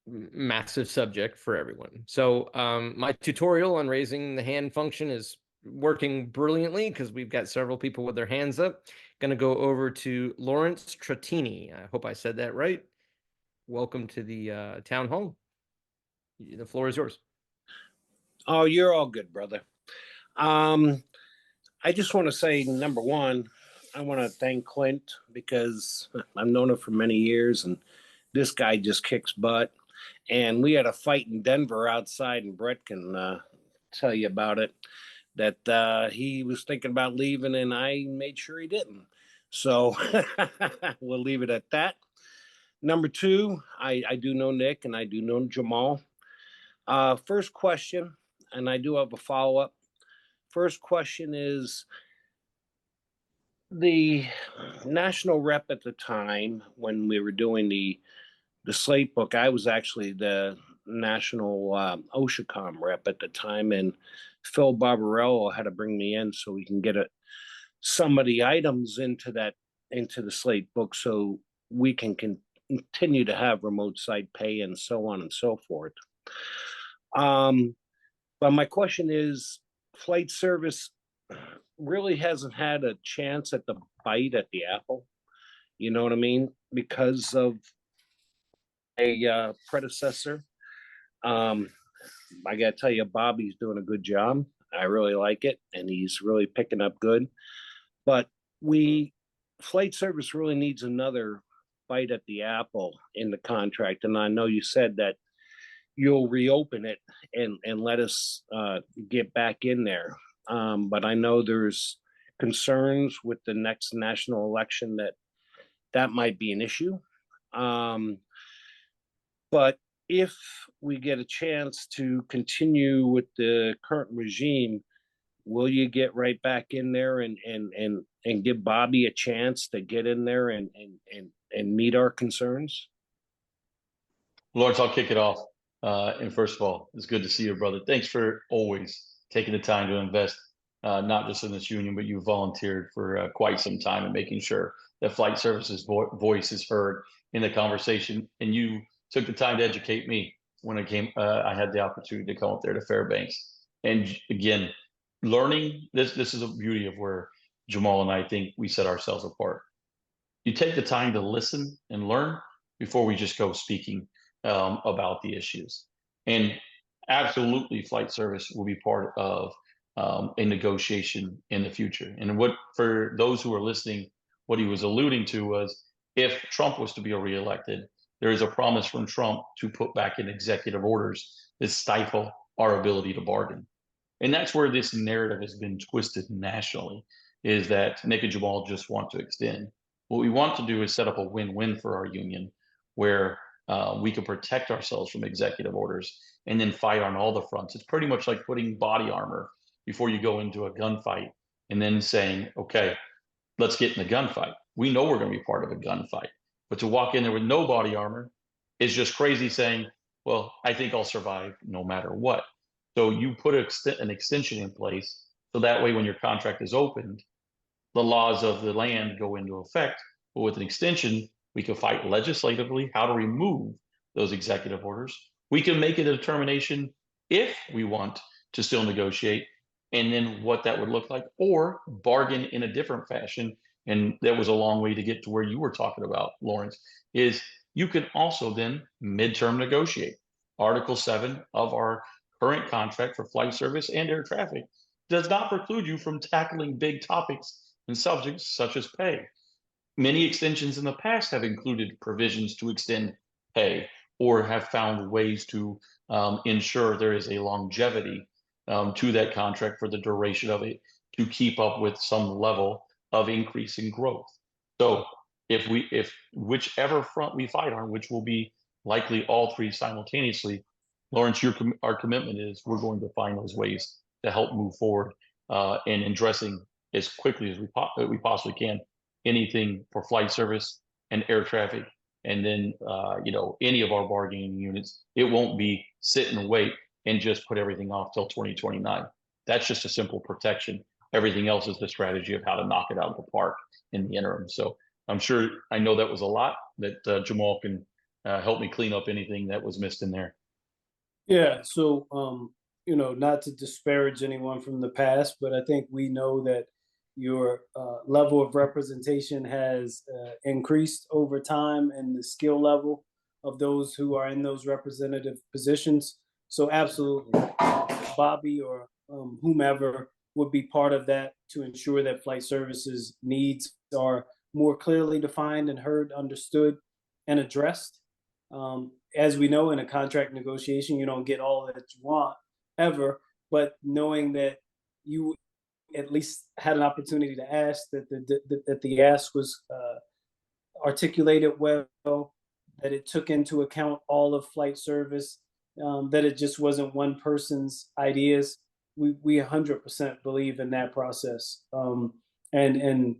Speaker 1: massive subject for everyone. So my tutorial on raising the hand function is working brilliantly because we've got several people with their hands up. Going to go over to Lawrence Trattini. I hope I said that right. Welcome to the town hall. The floor is yours.
Speaker 9: Oh, you're all good, brother. I just want to say, number one, I want to thank Clint because I've known him for many years, and this guy just kicks butt. And we had a fight in Denver outside, and Brett can tell you about it, that he was thinking about leaving, and I made sure he didn't. So we'll leave it at that. Number two, I do know Nick, and I do know Jamal. First question, and I do have a follow-up. First question is, the national rep at the time when we were doing the slate book, I was actually the national OSHACOM rep at the time, and Phil Barbarello had to bring me in so we can get some of the items into the slate book so we can continue to have remote site pay and so on and so forth. But my question is, flight service really hasn't had a chance at the bite at the apple. You know what I mean? Because of a predecessor. I gotta tell you, Bobby's doing a good job. I really like it, and he's really picking up good. But flight service really needs another bite at the apple in the contract. And I know you said that you'll reopen it and let us get back in there. But I know there's concerns with the next national election that might be an issue. But if we get a chance to continue with the current regime, will you get right back in there and give Bobby a chance to get in there and meet our concerns?
Speaker 3: Lawrence, I'll kick it off. And first of all, it's good to see you, brother. Thanks for always taking the time to invest, not just in this union, but you volunteered for quite some time and making sure that flight services voice is heard in the conversation. And you took the time to educate me when I had the opportunity to come up there to Fairbanks. And again, learning this is a beauty of where Jamal and I think we set ourselves apart. You take the time to listen and learn before we just go speaking about the issues. And absolutely, flight service will be part of a negotiation in the future. And what, for those who are listening, what he was alluding to was if Trump was to be reelected, there is a promise from Trump to put back in executive orders that stifle our ability to bargain. And that's where this narrative has been twisted nationally, is that Nick and Jamal just want to extend. What we want to do is set up a win-win for our union where we can protect ourselves from executive orders and then fight on all the fronts. It's pretty much like putting body armor before you go into a gunfight and then saying, okay, let's get in the gunfight. We know we're going to be part of a gunfight, but to walk in there with no body armor is just crazy saying, well, I think I'll survive no matter what. So you put an extension in place so that way when your contract is opened, the laws of the land go into effect. But with an extension, we can fight legislatively how to remove those executive orders. We can make a determination if we want to still negotiate and then what that would look like, or bargain in a different fashion. And that was a long way to get to where you were talking about, Lawrence, is you can also then midterm negotiate. Article 7 of our current contract for flight service and air traffic does not preclude you from tackling big topics and subjects such as pay. Many extensions in the past have included provisions to extend pay or have found ways to ensure there is a longevity to that contract for the duration of it to keep up with some level of increase in growth. So if whichever front we fight on, which will be likely all three simultaneously, Lawrence, our commitment is we're going to find those ways to help move forward in addressing as quickly as we possibly can anything for flight service and air traffic, and then any of our bargaining units. It won't be sit and wait and just put everything off till 2029. That's just a simple protection. Everything else is the strategy of how to knock it out of the park in the interim. So I know that was a lot that Jamal can help me clean up anything that was missed in there.
Speaker 4: Yeah, so not to disparage anyone from the past, but I think we know that your level of representation has increased over time, and the skill level of those who are in those representative positions. So absolutely, Bobby or whomever would be part of that to ensure that flight services needs are more clearly defined and heard, understood, and addressed. As we know, in a contract negotiation, you don't get all that you want ever, but knowing that you at least had an opportunity to ask, that the ask was articulated well, that it took into account all of flight service, that it just wasn't one person's ideas. We 100% believe in that process. And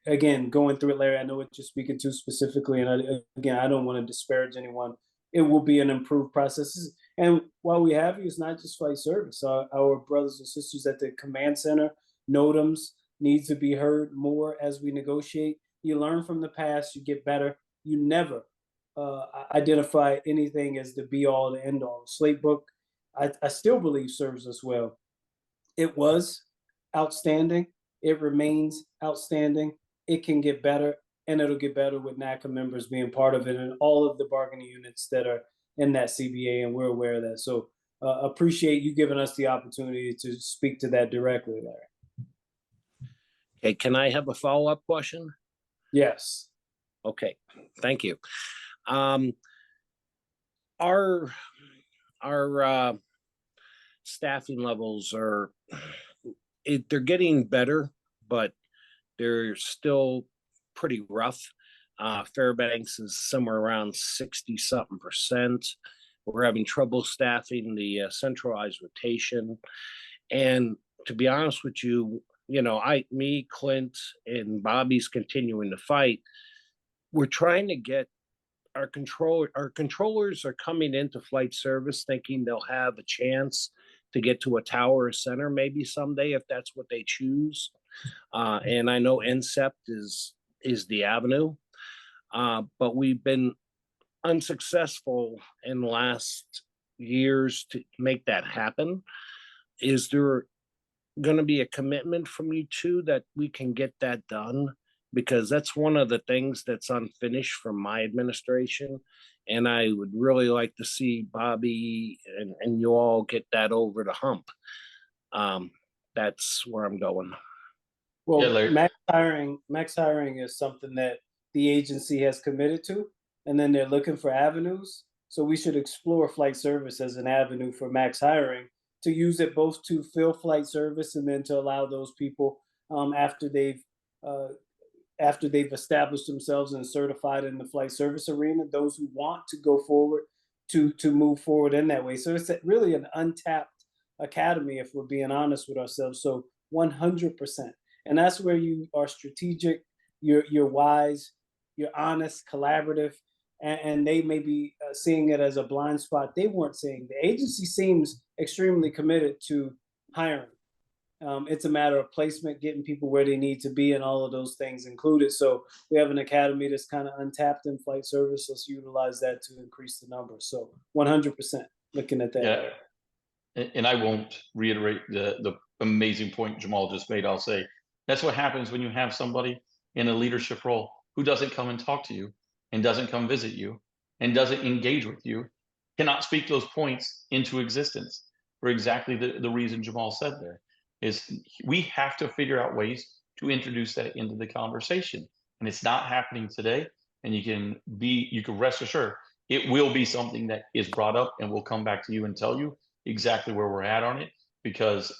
Speaker 4: again, going through it, Larry, I know what you're speaking to specifically, and I don't want to disparage anyone. It will be an improved process. And while we have you, it's not just flight service. Our brothers and sisters at the command center, NOTAMs, needs to be heard more as we negotiate. You learn from the past, you get better. You never identify anything as the be all, the end all. Slate book, I still believe serves us well. It was outstanding. It remains outstanding. It can get better, and it'll get better with NACA members being part of it and all of the bargaining units that are in that CBA, and we're aware of that. So appreciate you giving us the opportunity to speak to that directly, Larry.
Speaker 9: Okay, can I have a follow-up question?
Speaker 4: Yes.
Speaker 9: Okay, thank you. Our staffing levels they're getting better, but they're still pretty rough. Fairbanks is somewhere around 60-something%. We're having trouble staffing the centralized rotation. And to be honest with you, me, Clint, and Bobby's continuing to fight. We're trying to get our controllers are coming into flight service thinking they'll have a chance to get to a tower or center maybe someday if that's what they choose. And I know NCEPT is the avenue, but we've been unsuccessful in the last years to make that happen. Is there going to be a commitment from you two that we can get that done? Because that's one of the things that's unfinished from my administration. And I would really like to see Bobby and you all get that over the hump. That's where I'm going.
Speaker 4: Well,
Speaker 3: Yeah, Larry.
Speaker 4: max hiring is something that the agency has committed to, and then they're looking for avenues. So we should explore flight service as an avenue for max hiring, to use it both to fill flight service and then to allow those people, after they've established themselves and certified in the flight service arena, those who want to go forward to move forward in that way. So it's really an untapped academy, if we're being honest with ourselves. So 100%. And that's where you are strategic, you're wise, you're honest, collaborative, and they may be seeing it as a blind spot they weren't seeing. The agency seems extremely committed to hiring. It's a matter of placement, getting people where they need to be, and all of those things included. So we have an academy that's kind of untapped in flight service. Let's utilize that to increase the numbers. So 100% looking at that.
Speaker 3: Yeah. And I won't reiterate the amazing point Jamal just made. I'll say that's what happens when you have somebody in a leadership role who doesn't come and talk to you, and doesn't come visit you, and doesn't engage with you, cannot speak those points into existence for exactly the reason Jamal said there. Is we have to figure out ways to introduce that into the conversation, and it's not happening today. And you can rest assured it will be something that is brought up, and we'll come back to you and tell you exactly where we're at on it, because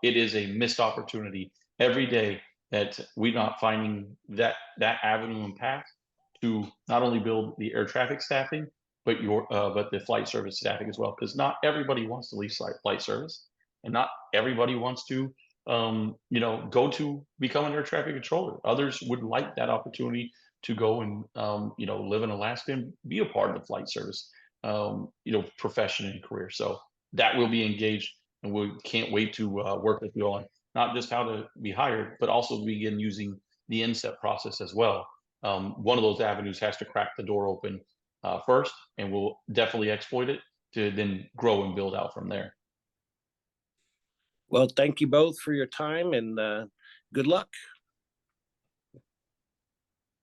Speaker 3: it is a missed opportunity every day that we're not finding that avenue and path to not only build the air traffic staffing, but the flight service staffing as well, because not everybody wants to leave flight service, and not everybody wants to go to become an air traffic controller. Others would like that opportunity to go and live in Alaska and be a part of the flight service profession and career. So that will be engaged, and we can't wait to work with you on not just how to be hired, but also begin using the inset process as well. One of those avenues has to crack the door open first, and we'll definitely exploit it to then grow and build out from there.
Speaker 9: Well, thank you both for your time, and good luck.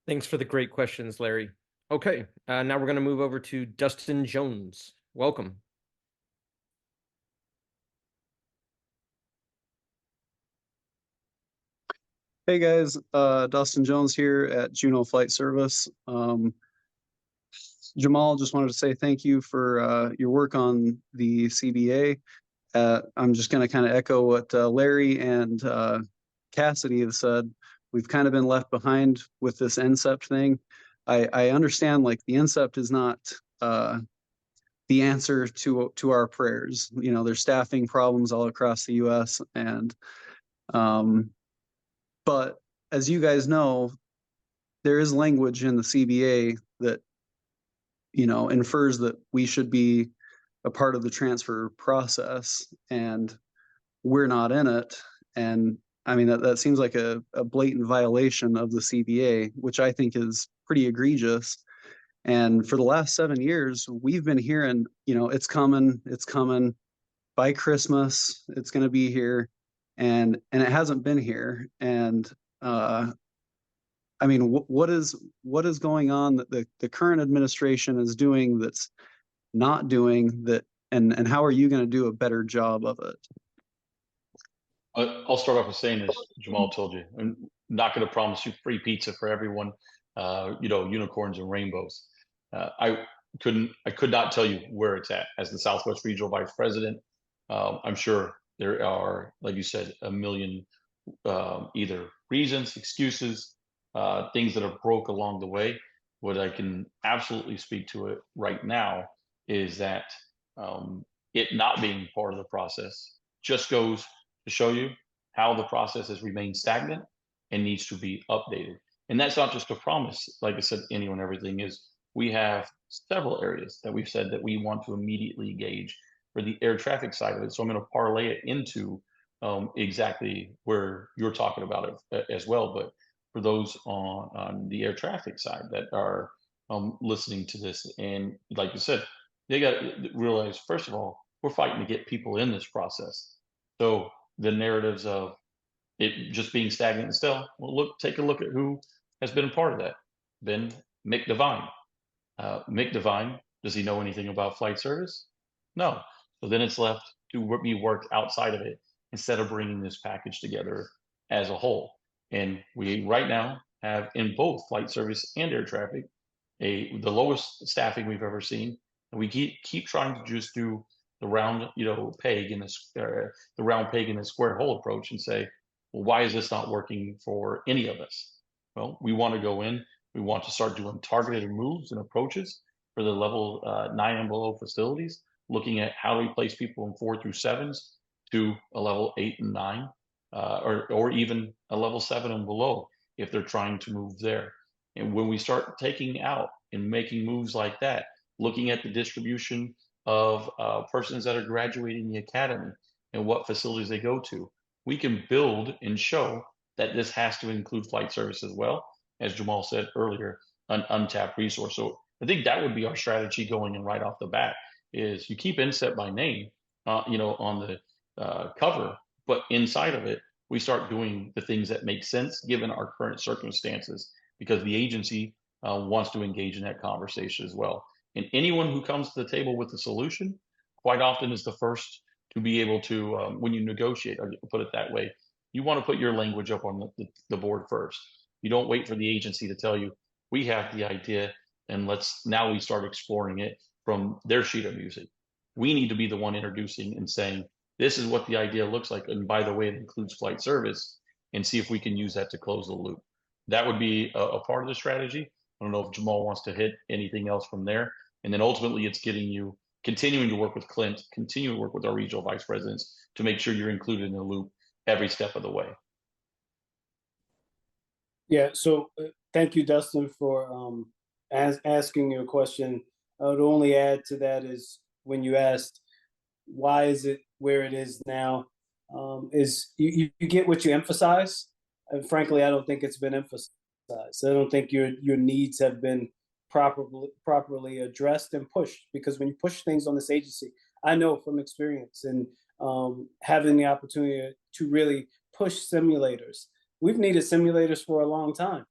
Speaker 1: Thanks for the great questions, Larry. Okay, now we're going to move over to Dustin Jones. Welcome.
Speaker 10: Hey guys, Dustin Jones here at Juneau Flight Service. Jamal, just wanted to say thank you for your work on the CBA. I'm just going to kind of echo what Larry and Cassidy have said. We've kind of been left behind with this NCEPT thing. I understand, like, the NCEPT is not the answer to our prayers. You know, there's staffing problems all across the U.S. and but as you guys know, there is language in the CBA that, infers that we should be a part of the transfer process, and we're not in it. And I mean, that seems like a blatant violation of the CBA, which I think is pretty egregious. And for the last 7 years, we've been hearing, it's coming by Christmas, it's going to be here. And it hasn't been here. And I mean, what is going on that the current administration is doing that's not doing that, and how are you going to do a better job of it?
Speaker 3: I'll start off with saying, as Jamal told you, I'm not going to promise you free pizza for everyone, unicorns and rainbows. I could not tell you where it's at. As the Southwest Regional Vice President, I'm sure there are, like you said, a million either reasons, excuses, things that are broke along the way. What I can absolutely speak to it right now is that it not being part of the process just goes to show you how the process has remained stagnant and needs to be updated. And that's not just a promise. Like I said, anyone, everything is. We have several areas that we've said that we want to immediately gauge for the air traffic side of it. So I'm going to parlay it into exactly where you're talking about it as well. But for those on the air traffic side that are listening to this, and like you said, they got to realize, first of all, we're fighting to get people in this process. So the narratives of it just being stagnant and still. Well, take a look at who has been a part of that. Been Mick Devine. Mick Devine, does he know anything about flight service? No. So then it's left to be worked outside of it instead of bringing this package together as a whole. And we right now have in both flight service and air traffic the lowest staffing we've ever seen. And we keep trying to just do the round, peg in the round peg in the square hole approach and say, well, why is this not working for any of us? Well, we want to go in. We want to start doing targeted moves and approaches for the level 9 and below facilities, looking at how do we place people in 4 through 7s to a level 8 and 9, or even a level 7 and below if they're trying to move there. And when we start taking out and making moves like that, looking at the distribution of persons that are graduating the academy and what facilities they go to, we can build and show that this has to include flight service as well, as Jamal said earlier, an untapped resource. So I think that would be our strategy going in right off the bat is you keep INSEP by name, on the cover, but inside of it, we start doing the things that make sense given our current circumstances, because the agency wants to engage in that conversation as well. And anyone who comes to the table with a solution quite often is the first to be able to, when you negotiate, I'll put it that way, you want to put your language up on the board first. You don't wait for the agency to tell you, we have the idea and now we start exploring it from their sheet of music. We need to be the one introducing and saying, this is what the idea looks like. And by the way, it includes flight service, and see if we can use that to close the loop. That would be a part of the strategy. I don't know if Jamal wants to hit anything else from there. And then ultimately it's continuing to work with Clint, continuing to work with our regional vice presidents to make sure you're included in the loop every step of the way.
Speaker 4: Yeah, so thank you, Dustin, for asking your question. I would only add to that is when you asked, why is it where it is now, is you get what you emphasize. And frankly, I don't think it's been emphasized. I don't think your needs have been properly addressed and pushed, because when you push things on this agency, I know from experience and having the opportunity to really push simulators. We've needed simulators for a long time.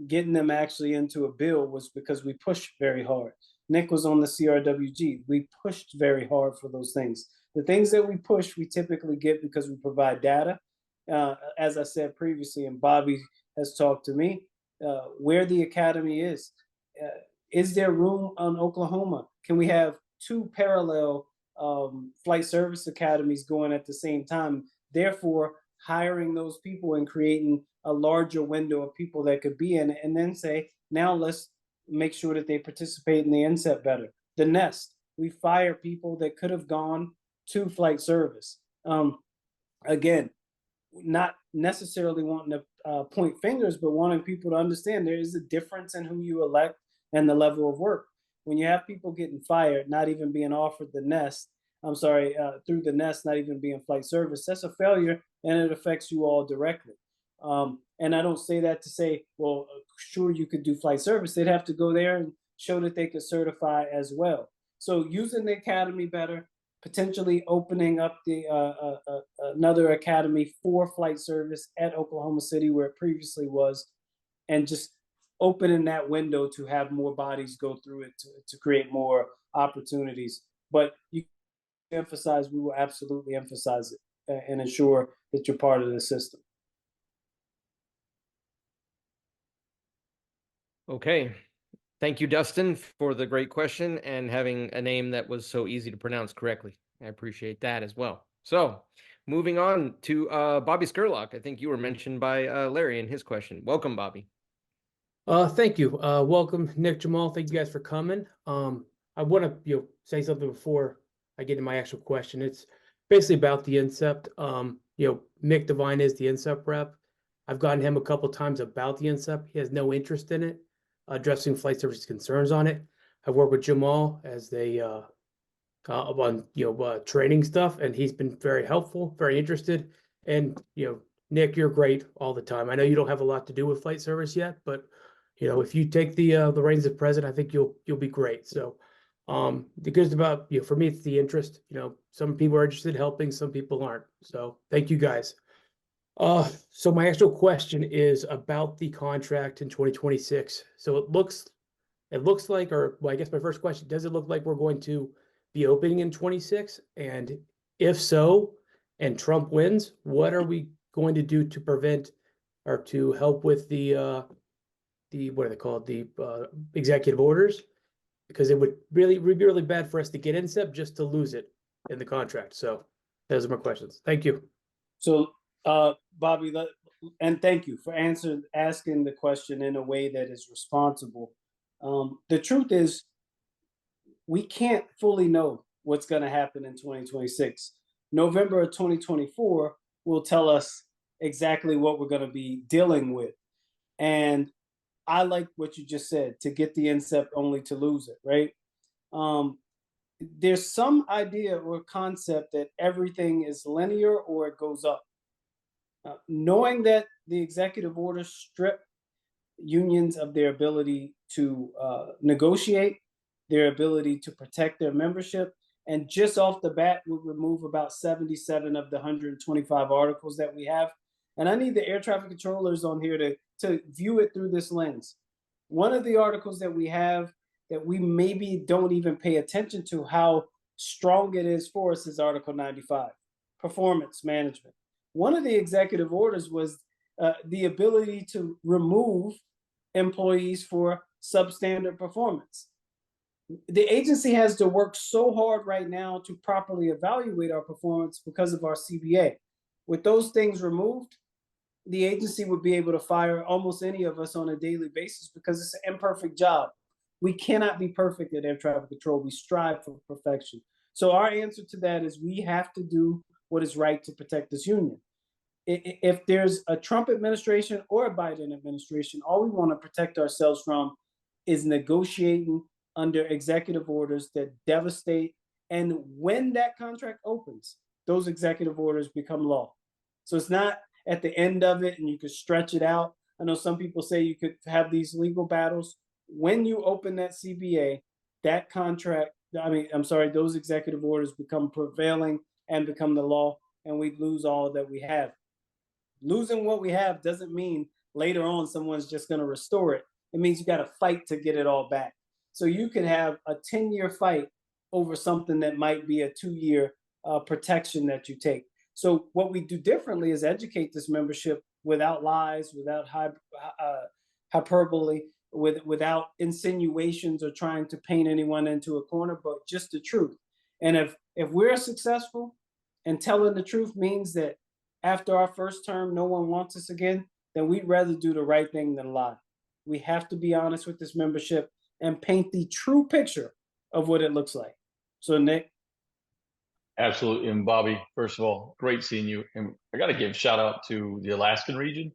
Speaker 4: Getting them actually into a bill was because we pushed very hard. Nick was on the CRWG. We pushed very hard for those things. The things that we push, we typically get because we provide data. As I said previously, and Bobby has talked to me, where the academy is there room on Oklahoma? Can we have 2 parallel flight service academies going at the same time? Therefore, hiring those people and creating a larger window of people that could be in it, and then say, now let's make sure that they participate in the INSEP better. The nest, we fire people that could have gone to flight service. Again, not necessarily wanting to point fingers, but wanting people to understand there is a difference in who you elect and the level of work. When you have people getting fired, not even being offered the nest, through the nest, not even being flight service, that's a failure, and it affects you all directly. And I don't say that to say, well, sure, you could do flight service. They'd have to go there and show that they could certify as well. So using the academy better, potentially opening up the another academy for flight service at Oklahoma City where it previously was, and just opening that window to have more bodies go through it to create more opportunities. But you emphasize, we will absolutely emphasize it and ensure that you're part of the system.
Speaker 1: Okay. Thank you, Dustin, for the great question and having a name that was so easy to pronounce correctly. I appreciate that as well. So moving on to Bobby Skurlock. I think you were mentioned by Larry in his question. Welcome, Bobby.
Speaker 11: Thank you. Welcome, Nick, Jamal. Thank you guys for coming. I want to say something before I get to my actual question. It's basically about the INSEP. Mick Devine is the INSEP rep. I've gotten him a couple times about the INSEP. He has no interest in it, addressing flight service concerns on it. I've worked with Jamal as they on training stuff, and he's been very helpful, very interested. And Nick, you're great all the time. I know you don't have a lot to do with flight service yet, but if you take the reins of president, I think you'll be great. So Because about, you know, for me, it's the interest, you know, some people are interested in helping, some people aren't. So thank you guys. So my actual question is about the contract in 2026. So it looks like, or well, I guess my first question, does it look like we're going to be opening in 26? And if so, and Trump wins, what are we going to do to prevent or to help with the what are they called? The executive orders? Because it would be really bad for us to get INSEP just to lose it in the contract. So those are my questions. Thank you.
Speaker 4: So, Bobby, and thank you for asking the question in a way that is responsible. The truth is, we can't fully know what's going to happen in 2026. November of 2024 will tell us exactly what we're going to be dealing with. And I like what you just said, to get the INSEP only to lose it, right? There's some idea or concept that everything is linear or it goes up. Knowing that the executive orders strip unions of their ability to negotiate, their ability to protect their membership, and just off the bat would remove about 77 of the 125 articles that we have. And I need the air traffic controllers on here to view it through this lens. One of the articles that we have that we maybe don't even pay attention to how strong it is for us is Article 95, performance management. One of the executive orders was the ability to remove employees for substandard performance. The agency has to work so hard right now to properly evaluate our performance because of our CBA. With those things removed, the agency would be able to fire almost any of us on a daily basis because it's an imperfect job. We cannot be perfect at air traffic control. We strive for perfection. So our answer to that is we have to do what is right to protect this union. If there's a Trump administration or a Biden administration, all we want to protect ourselves from is negotiating under executive orders that devastate. And when that contract opens, those executive orders become law. So it's not at the end of it and you could stretch it out. I know some people say you could have these legal battles. When you open that CBA, that contract, those executive orders become prevailing and become the law, and we lose all that we have. Losing what we have doesn't mean later on someone's just going to restore it. It means you got to fight to get it all back. So you could have a 10-year fight over something that might be a 2-year protection that you take. So what we do differently is educate this membership without lies, without hyperbole, without insinuations or trying to paint anyone into a corner, but just the truth. And if we're successful and telling the truth means that after our first term, no one wants us again, then we'd rather do the right thing than lie. We have to be honest with this membership and paint the true picture of what it looks like. So, Nick.
Speaker 3: Absolutely. And Bobby, first of all, great seeing you. And I got to give a shout out to the Alaskan region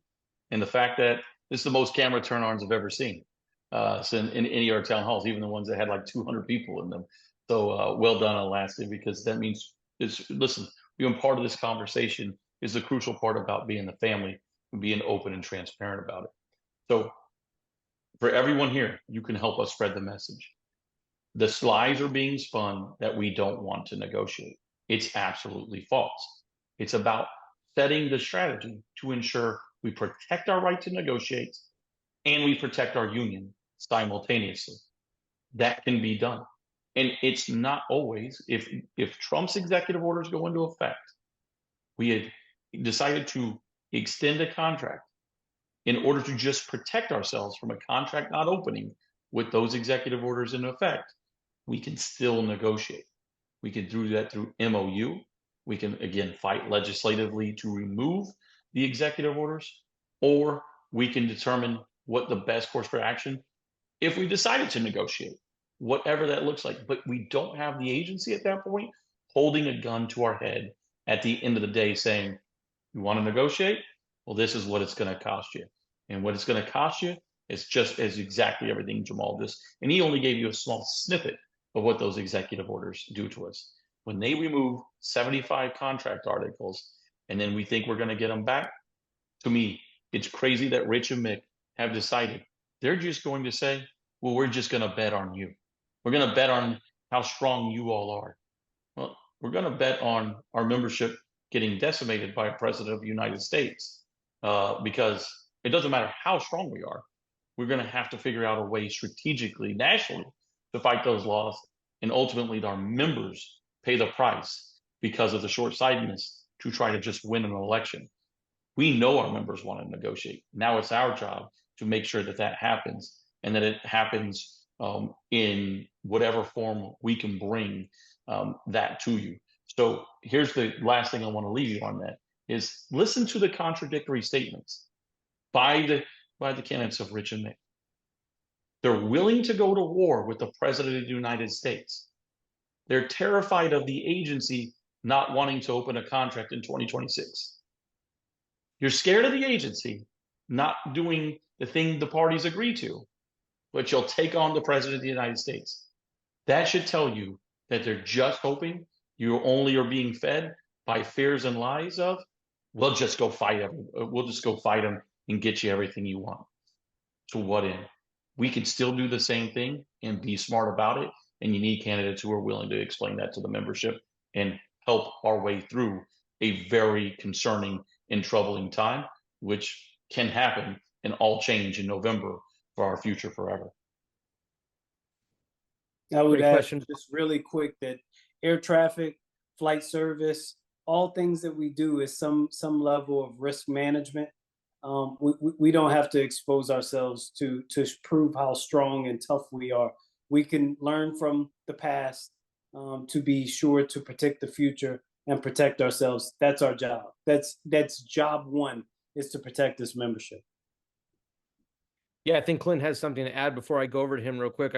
Speaker 3: and the fact that this is the most camera turn-ons I've ever seen in any of our town halls, even the ones that had like 200 people in them. So well done, Alaska, because that means listen, being part of this conversation is the crucial part about being the family and being open and transparent about it. So for everyone here, you can help us spread the message. The lies are being spun that we don't want to negotiate. It's absolutely false. It's about setting the strategy to ensure we protect our right to negotiate and we protect our union simultaneously. That can be done. And it's not always, if Trump's executive orders go into effect, we had decided to extend a contract in order to just protect ourselves from a contract not opening with those executive orders in effect, we can still negotiate. We can do that through MOU. We can, again, fight legislatively to remove the executive orders, or we can determine what the best course for action if we decided to negotiate, whatever that looks like. But we don't have the agency at that point holding a gun to our head at the end of the day saying, you want to negotiate? Well, this is what it's going to cost you. And what it's going to cost you is just as exactly everything Jamal just, and he only gave you a small snippet of what those executive orders do to us. When they remove 75 contract articles and then we think we're going to get them back, to me, it's crazy that Rich and Mick have decided they're just going to say, well, we're just going to bet on you. We're going to bet on how strong you all are. Well, we're going to bet on our membership getting decimated by a president of the United States, because it doesn't matter how strong we are. We're going to have to figure out a way strategically, nationally, to fight those laws, and ultimately our members pay the price because of the short-sightedness to try to just win an election. We know our members want to negotiate. Now it's our job to make sure that that happens, and that it happens in whatever form we can bring that to you. So here's the last thing I want to leave you on, that is listen to the contradictory statements by the candidates of Rich and Nick. They're willing to go to war with the president of the United States. They're terrified of the agency not wanting to open a contract in 2026. You're scared of the agency not doing the thing the parties agree to, but you'll take on the president of the United States. That should tell you that they're just hoping you only are being fed by fears and lies of, we'll just go fight them. We'll just go fight them and get you everything you want. To what end? We can still do the same thing and be smart about it. And you need candidates who are willing to explain that to the membership and help our way through a very concerning and troubling time, which can happen and all change in November for our future forever.
Speaker 4: I would
Speaker 1: Great
Speaker 4: add
Speaker 1: question.
Speaker 4: just really quick that air traffic, flight service, all things that we do is some level of risk management. We don't have to expose ourselves to prove how strong and tough we are. We can learn from the past to be sure to protect the future and protect ourselves. That's our job. That's job one, is to protect this membership.
Speaker 1: Yeah, I think Clint has something to add before I go over to him real quick.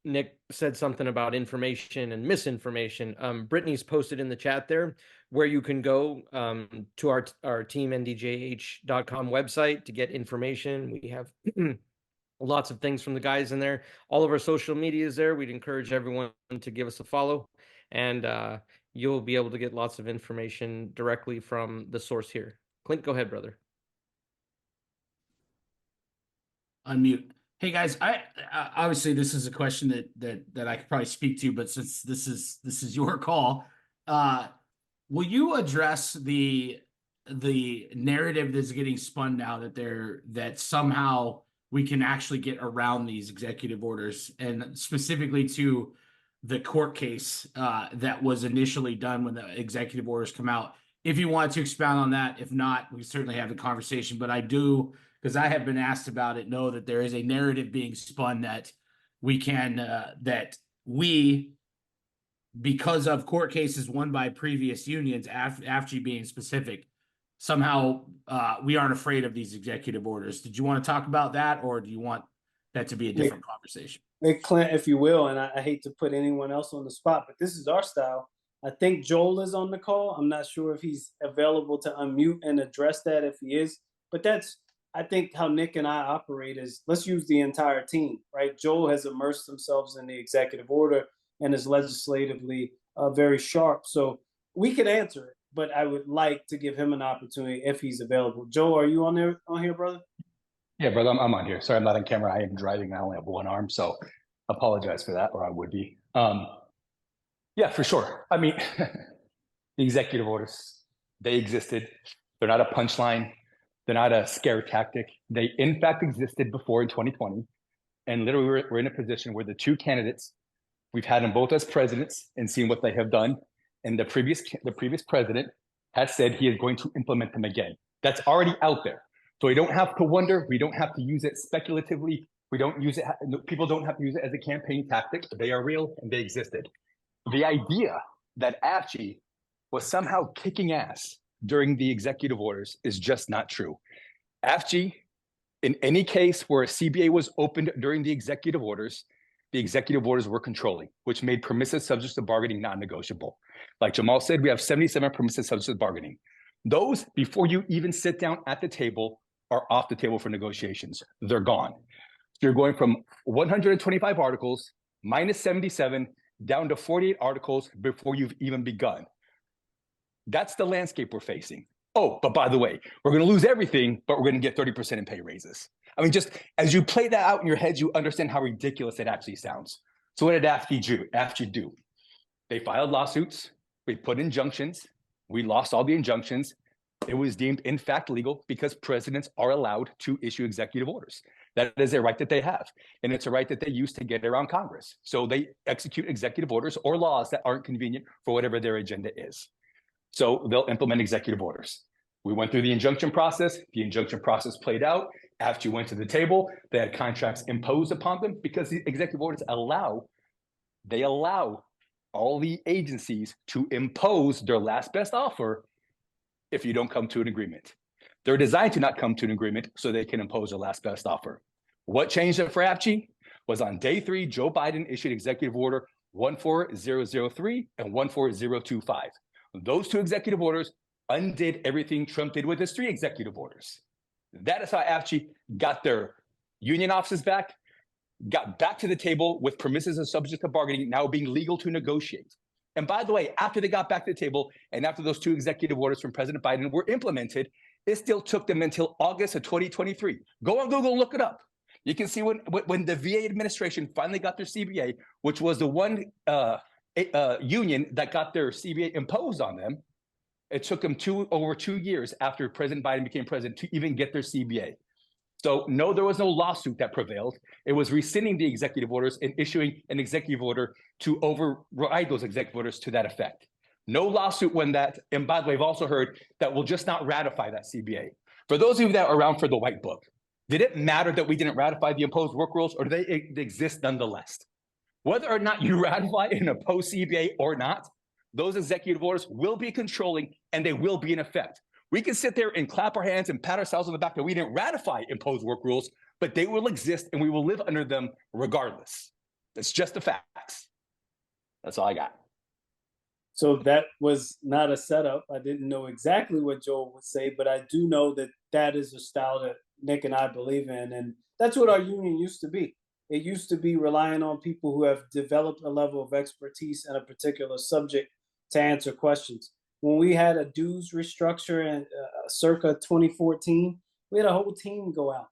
Speaker 1: Nick said something about information and misinformation. Brittany's posted in the chat there where you can go to our teamndjh.com website to get information. We have lots of things from the guys in there. All of our social media is there. We'd encourage everyone to give us a follow, and you'll be able to get lots of information directly from the source here. Clint, go ahead, brother.
Speaker 7: Unmute. Hey guys, I obviously this is a question that I could probably speak to, but since this is your call, will you address the narrative that's getting spun now that somehow we can actually get around these executive orders, and specifically to the court case that was initially done when the executive orders come out? If you want to expound on that, if not, we certainly have the conversation. But I do, because I have been asked about it, know that there is a narrative being spun that we can, because of court cases won by previous unions, AFG being specific, somehow we aren't afraid of these executive orders. Did you want to talk about that, or do you want that to be a different conversation?
Speaker 4: Hey, Clint, if you will, and I hate to put anyone else on the spot, but this is our style. I think Joel is on the call. I'm not sure if he's available to unmute and address that if he is, but that's, I think, how Nick and I operate is, let's use the entire team, right? Joel has immersed themselves in the executive order and is legislatively very sharp. So we can answer it, but I would like to give him an opportunity if he's available. Joel, are you on here, brother?
Speaker 12: Yeah, brother, I'm on here. Sorry, I'm not on camera. I am driving. I only have one arm, so apologize for that, or I would be. Yeah, for sure. I mean, the executive orders, they existed. They're not a punchline. They're not a scare tactic. They, in fact, existed before in 2020. And literally, we're in a position where the two candidates, we've had them both as presidents and seen what they have done. And the previous president has said he is going to implement them again. That's already out there. So we don't have to wonder. We don't have to use it speculatively. We don't use it. People don't have to use it as a campaign tactic. They are real and they existed. The idea that AFG was somehow kicking ass during the executive orders is just not true. AFG, in any case where a CBA was opened during the executive orders were controlling, which made permissive subjects of bargaining non-negotiable. Like Jamal said, we have 77 permissive subjects of bargaining. Those, before you even sit down at the table, are off the table for negotiations. They're gone. So you're going from 125 articles minus 77 down to 48 articles before you've even begun. That's the landscape we're facing. Oh, but by the way, we're going to lose everything, but we're going to get 30% in pay raises. I mean, just as you play that out in your heads, you understand how ridiculous it actually sounds. So what did AFG do? They filed lawsuits. We put injunctions. We lost all the injunctions. It was deemed in fact legal because presidents are allowed to issue executive orders. That is a right that they have. And it's a right that they use to get around Congress. So they execute executive orders or laws that aren't convenient for whatever their agenda is. So they'll implement executive orders. We went through the injunction process. The injunction process played out. After you went to the table, they had contracts imposed upon them because the executive orders allow all the agencies to impose their last best offer if you don't come to an agreement. They're designed to not come to an agreement so they can impose their last best offer. What changed it for APCHI was on day 3, Joe Biden issued executive order 14003 and 14025. Those 2 executive orders undid everything Trump did with his 3 executive orders. That is how APCHI got their union offices back, got back to the table with permissives and subject to bargaining now being legal to negotiate. And by the way, after they got back to the table and after those 2 executive orders from President Biden were implemented, it still took them until August of 2023. Go on Google, look it up. You can see when the VA administration finally got their CBA, which was the one union that got their CBA imposed on them, it took them over 2 years after President Biden became president to even get their CBA. So no, there was no lawsuit that prevailed. It was rescinding the executive orders and issuing an executive order to override those executive orders to that effect. No lawsuit when that, and by the way, I've also heard that we'll just not ratify that CBA. For those of you that are around for the White Book, did it matter that we didn't ratify the imposed work rules, or do they exist nonetheless? Whether or not you ratify an imposed CBA or not, those executive orders will be controlling and they will be in effect. We can sit there and clap our hands and pat ourselves on the back that we didn't ratify imposed work rules, but they will exist and we will live under them regardless. It's just the facts. That's all I got.
Speaker 4: So that was not a setup. I didn't know exactly what Joel would say, but I do know that that is a style that Nick and I believe in. And that's what our union used to be. It used to be relying on people who have developed a level of expertise in a particular subject to answer questions. When we had a dues restructure in circa 2014, we had a whole team go out.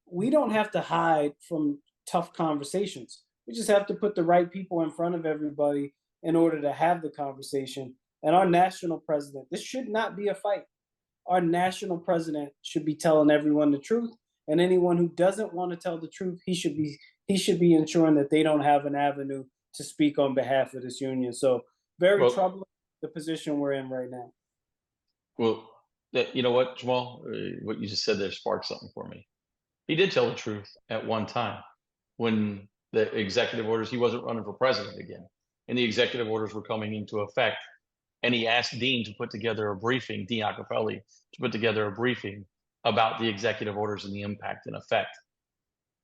Speaker 4: We don't have to hide from tough conversations. We just have to put the right people in front of everybody in order to have the conversation. And our national president, this should not be a fight. Our national president should be telling everyone the truth. And anyone who doesn't want to tell the truth, he should be ensuring that they don't have an avenue to speak on behalf of this union. So very troubling, the position we're in right now.
Speaker 3: Well, you know what, Jamal, what you just said there sparked something for me. He did tell the truth at one time when the executive orders, he wasn't running for president again, and the executive orders were coming into effect. And he asked Dean to put together a briefing, Dean Acapelli, to put together a briefing about the executive orders and the impact and effect.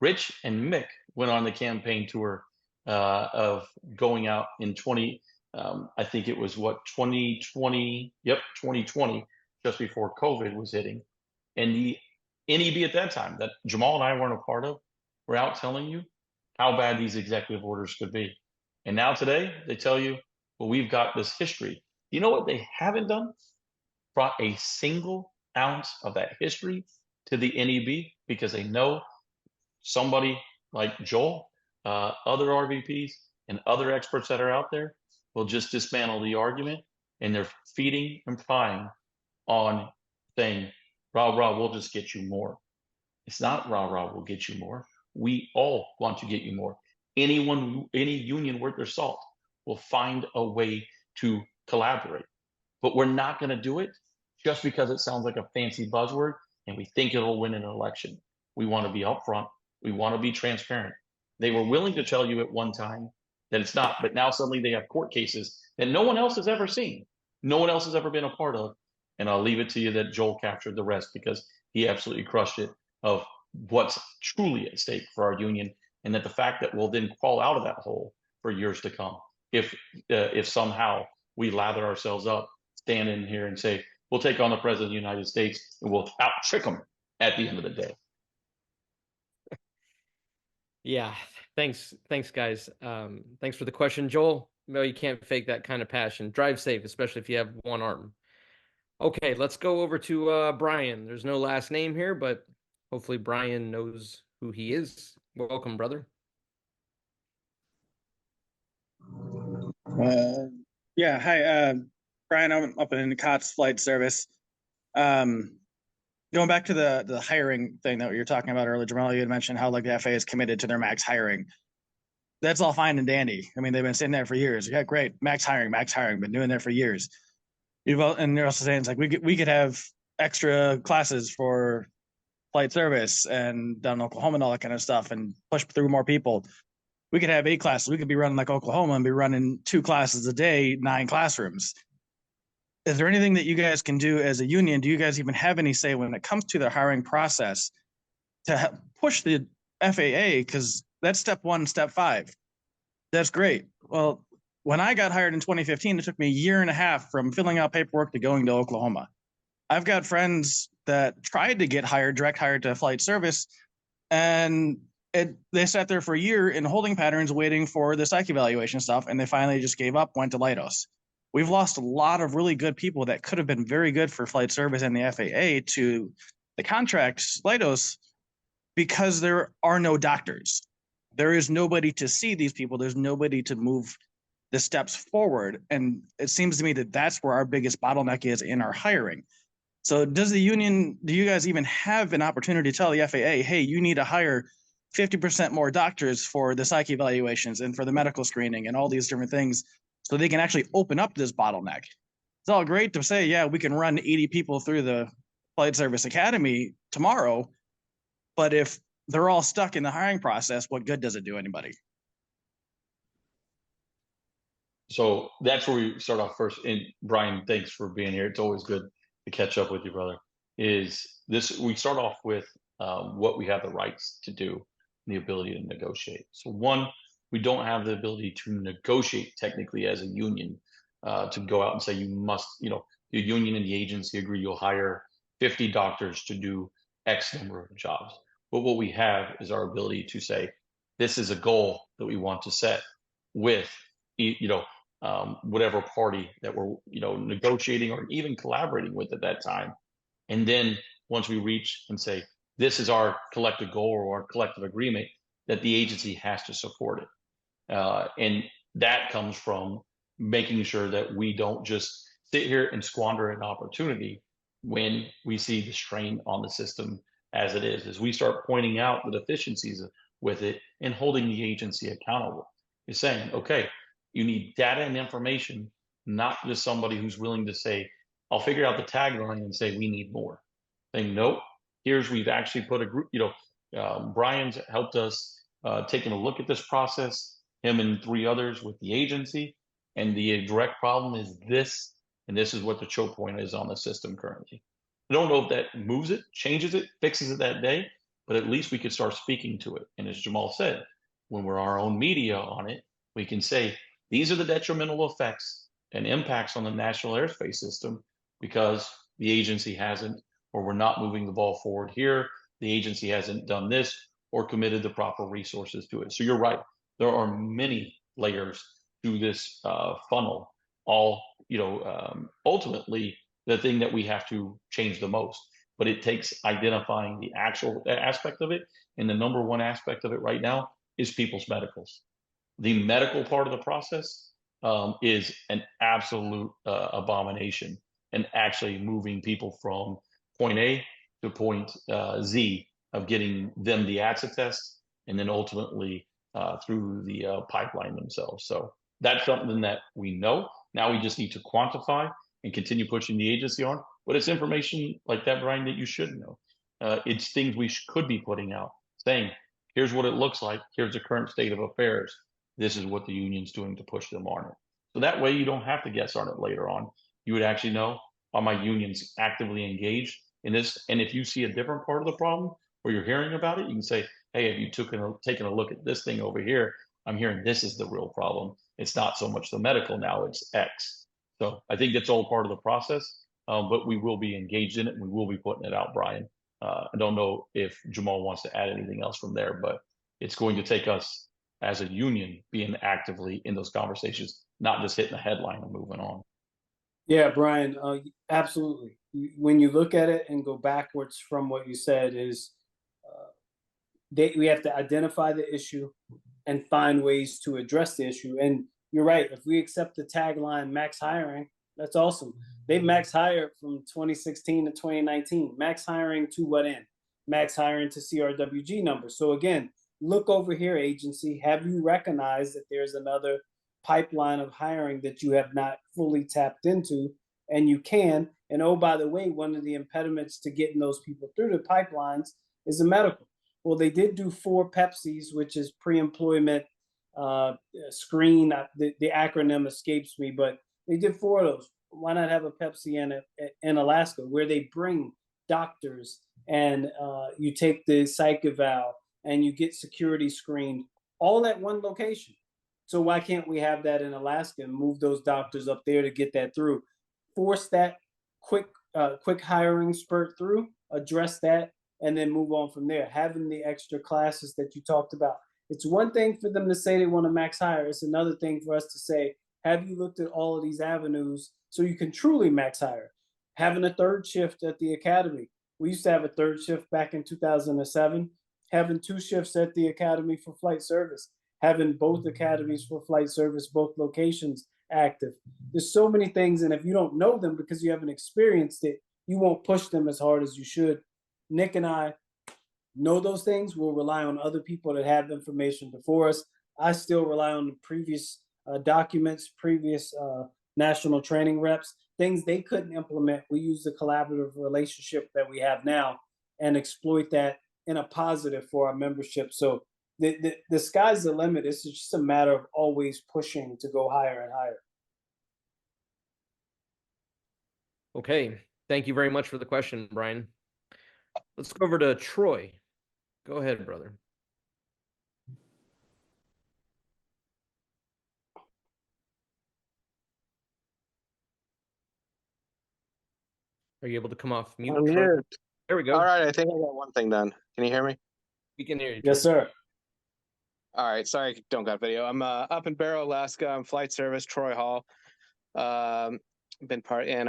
Speaker 3: Rich and Mick went on the campaign tour of going out in I think it was 2020, 2020, just before COVID was hitting. And the NEB at that time, that Jamal and I weren't a part of, were out telling you how bad these executive orders could be. And now today, they tell you, well, we've got this history. You know what they haven't done? Brought a single ounce of that history to the NEB because they know somebody like Joel, other RVPs, and other experts that are out there will just dismantle the argument, and they're feeding and prying on saying, rah, rah, we'll just get you more. It's not rah, rah, we'll get you more. We all want to get you more. Any union worth their salt will find a way to collaborate. But we're not going to do it just because it sounds like a fancy buzzword and we think it'll win an election. We want to be upfront. We want to be transparent. They were willing to tell you at one time that it's not, but now suddenly they have court cases that no one else has ever seen. No one else has ever been a part of. And I'll leave it to you that Joel captured the rest because he absolutely crushed it of what's truly at stake for our union, and that the fact that we'll then crawl out of that hole for years to come if somehow we lather ourselves up, stand in here and say, we'll take on the president of the United States and we'll out-trick him at the end of the day.
Speaker 1: Yeah, thanks guys. Thanks for the question, Joel. No, you can't fake that kind of passion. Drive safe, especially if you have one arm. Okay, let's go over to Brian. There's no last name here, but hopefully Brian knows who he is. Welcome, brother.
Speaker 13: Yeah, hi, Brian. I'm up in COTS Flight Service. Going back to the hiring thing that you were talking about earlier, Jamal, you had mentioned how like the FAA is committed to their max hiring. That's all fine and dandy. I mean, they've been saying that for years. Yeah, great, max hiring, been doing that for years. And they're also saying it's like we could have extra classes for flight service and down in Oklahoma and all that kind of stuff, and push through more people. We could have 8 classes. We could be running like Oklahoma and be running 2 classes a day, 9 classrooms. Is there anything that you guys can do as a union? Do you guys even have any say when it comes to the hiring process to push the FAA? Because that's step 1, step 5. That's great. Well, when I got hired in 2015, it took me a year and a half from filling out paperwork to going to Oklahoma. I've got friends that tried to get hired, direct hired to flight service, and they sat there for a year in holding patterns waiting for the psych evaluation stuff, and they finally just gave up, went to Leidos. We've lost a lot of really good people that could have been very good for flight service and the FAA to the contracts, Leidos, because there are no doctors. There is nobody to see these people. There's nobody to move the steps forward. And it seems to me that that's where our biggest bottleneck is in our hiring. So do you guys even have an opportunity to tell the FAA, hey, you need to hire 50% more doctors for the psych evaluations and for the medical screening and all these different things, so they can actually open up this bottleneck? It's all great to say, yeah, we can run 80 people through the Flight Service Academy tomorrow, but if they're all stuck in the hiring process, what good does it do anybody?
Speaker 3: So that's where we start off first. And Brian, thanks for being here. It's always good to catch up with you, brother. Is this, we start off with what we have the rights to do, and the ability to negotiate. So one, we don't have the ability to negotiate technically as a union to go out and say you must, the union and the agency agree you'll hire 50 doctors to do X number of jobs. But what we have is our ability to say, this is a goal that we want to set with, whatever party that we're, negotiating or even collaborating with at that time. And then once we reach and say, this is our collective goal or our collective agreement, that the agency has to support it. And that comes from making sure that we don't just sit here and squander an opportunity when we see the strain on the system as it is. As we start pointing out the deficiencies with it and holding the agency accountable. Is saying, okay, you need data and information, not just somebody who's willing to say, I'll figure out the tagline and say, we need more. Saying, nope, we've actually put a group, Brian's helped us taking a look at this process, him and 3 others with the agency, and the direct problem is this, and this is what the choke point is on the system currently. I don't know if that moves it, changes it, fixes it that day, but at least we could start speaking to it. And as Jamal said, when we're our own media on it, we can say, these are the detrimental effects and impacts on the national airspace system because the agency hasn't, or we're not moving the ball forward here. The agency hasn't done this or committed the proper resources to it. So you're right. There are many layers to this funnel. All, ultimately the thing that we have to change the most, but it takes identifying the actual aspect of it. And the number one aspect of it right now is people's medicals. The medical part of the process is an absolute abomination, and actually moving people from point A to point Z of getting them the ATSA test and then ultimately through the pipeline themselves. So that's something that we know. Now we just need to quantify and continue pushing the agency on. But it's information like that, Brian, that you should know. It's things we could be putting out, saying, here's what it looks like. Here's the current state of affairs. This is what the union's doing to push them on it. So that way you don't have to guess on it later on. You would actually know, are my unions actively engaged in this? And if you see a different part of the problem or you're hearing about it, you can say, hey, have you taken a look at this thing over here? I'm hearing this is the real problem. It's not so much the medical now, it's X. So I think that's all part of the process, but we will be engaged in it and we will be putting it out, Brian. I don't know if Jamal wants to add anything else from there, but it's going to take us as a union being actively in those conversations, not just hitting the headline and moving on.
Speaker 4: Yeah, Brian, absolutely. When you look at it and go backwards from what you said is we have to identify the issue and find ways to address the issue. And you're right. If we accept the tagline max hiring, that's awesome. They max hired from 2016 to 2019. Max hiring to what end? Max hiring to CRWG numbers. So again, look over here, agency. Have you recognized that there's another pipeline of hiring that you have not fully tapped into? And you can. And oh, by the way, one of the impediments to getting those people through the pipelines is the medical. Well, they did do 4 Pepsis, which is pre-employment screen. The acronym escapes me, but they did 4 of those. Why not have a Pepsi in Alaska, where they bring doctors and you take the psych eval and you get security screened all at one location? So why can't we have that in Alaska and move those doctors up there to get that through? Force that quick hiring spurt through, address that, and then move on from there. Having the extra classes that you talked about. It's one thing for them to say they want to max hire. It's another thing for us to say, have you looked at all of these avenues so you can truly max hire? Having a 3rd shift at the academy. We used to have a 3rd shift back in 2007. Having 2 shifts at the academy for flight service. Having both academies for flight service, both locations active. There's so many things, and if you don't know them because you haven't experienced it, you won't push them as hard as you should. Nick and I know those things. We'll rely on other people that have information before us. I still rely on the previous documents, previous national training reps, things they couldn't implement. We use the collaborative relationship that we have now and exploit that in a positive for our membership. So the sky's the limit. It's just a matter of always pushing to go higher and higher.
Speaker 1: Okay. Thank you very much for the question, Brian. Let's go over to Troy. Go ahead, brother. Are you able to come off mute?
Speaker 14: I'm
Speaker 1: Troy?
Speaker 14: here.
Speaker 1: There we go.
Speaker 14: All right, I think I got one thing done. Can you hear me?
Speaker 1: We can hear you.
Speaker 4: Yes,
Speaker 1: Troy.
Speaker 4: sir.
Speaker 14: All right, sorry, I don't got video. I'm up in Barrow, Alaska. I'm flight service, Troy Hall. And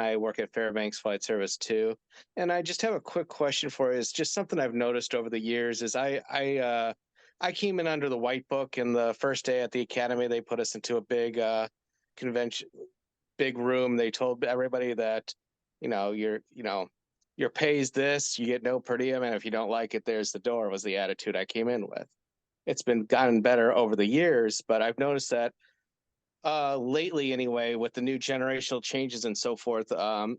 Speaker 14: I work at Fairbanks Flight Service too. And I just have a quick question for you. It's just something I've noticed over the years. Is I came in under the white book, and the first day at the academy, they put us into a big convention, big room. They told everybody that, your pay's this, you get no per diem, and if you don't like it, there's the door, was the attitude I came in with. It's been gotten better over the years, but I've noticed that lately anyway, with the new generational changes and so forth,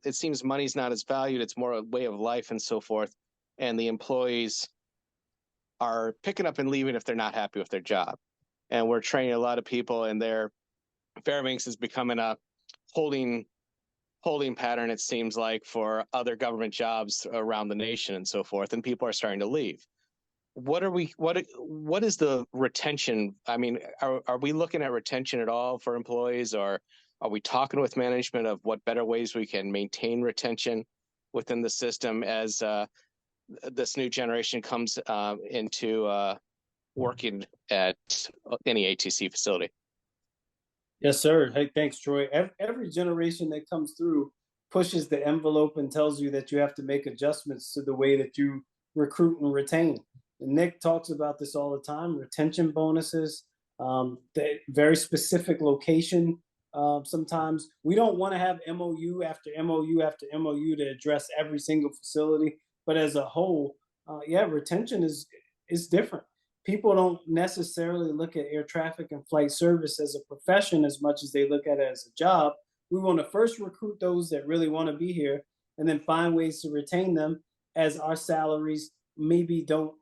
Speaker 14: it seems money's not as valued. It's more a way of life and so forth. And the employees are picking up and leaving if they're not happy with their job. And we're training a lot of people, and Fairbanks is becoming a holding pattern, it seems like, for other government jobs around the nation and so forth. And people are starting to leave. What is the retention? I mean, are we looking at retention at all for employees, or are we talking with management of what better ways we can maintain retention within the system as this new generation comes into working at any ATC facility?
Speaker 4: Yes, sir. Hey, thanks, Troy. Every generation that comes through pushes the envelope and tells you that you have to make adjustments to the way that you recruit and retain. And Nick talks about this all the time: retention bonuses, the very specific location. Sometimes we don't want to have MOU after MOU after MOU to address every single facility, but as a whole, retention is different. People don't necessarily look at air traffic and flight service as a profession as much as they look at it as a job. We want to first recruit those that really want to be here, and then find ways to retain them as our salaries maybe don't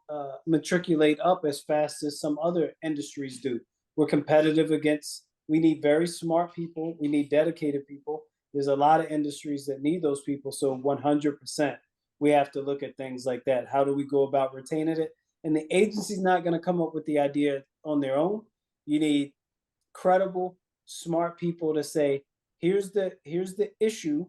Speaker 4: matriculate up as fast as some other industries do. We're competitive we need very smart people. We need dedicated people. There's a lot of industries that need those people. So 100%, we have to look at things like that. How do we go about retaining it? And the agency's not going to come up with the idea on their own. You need credible, smart people to say, here's the issue,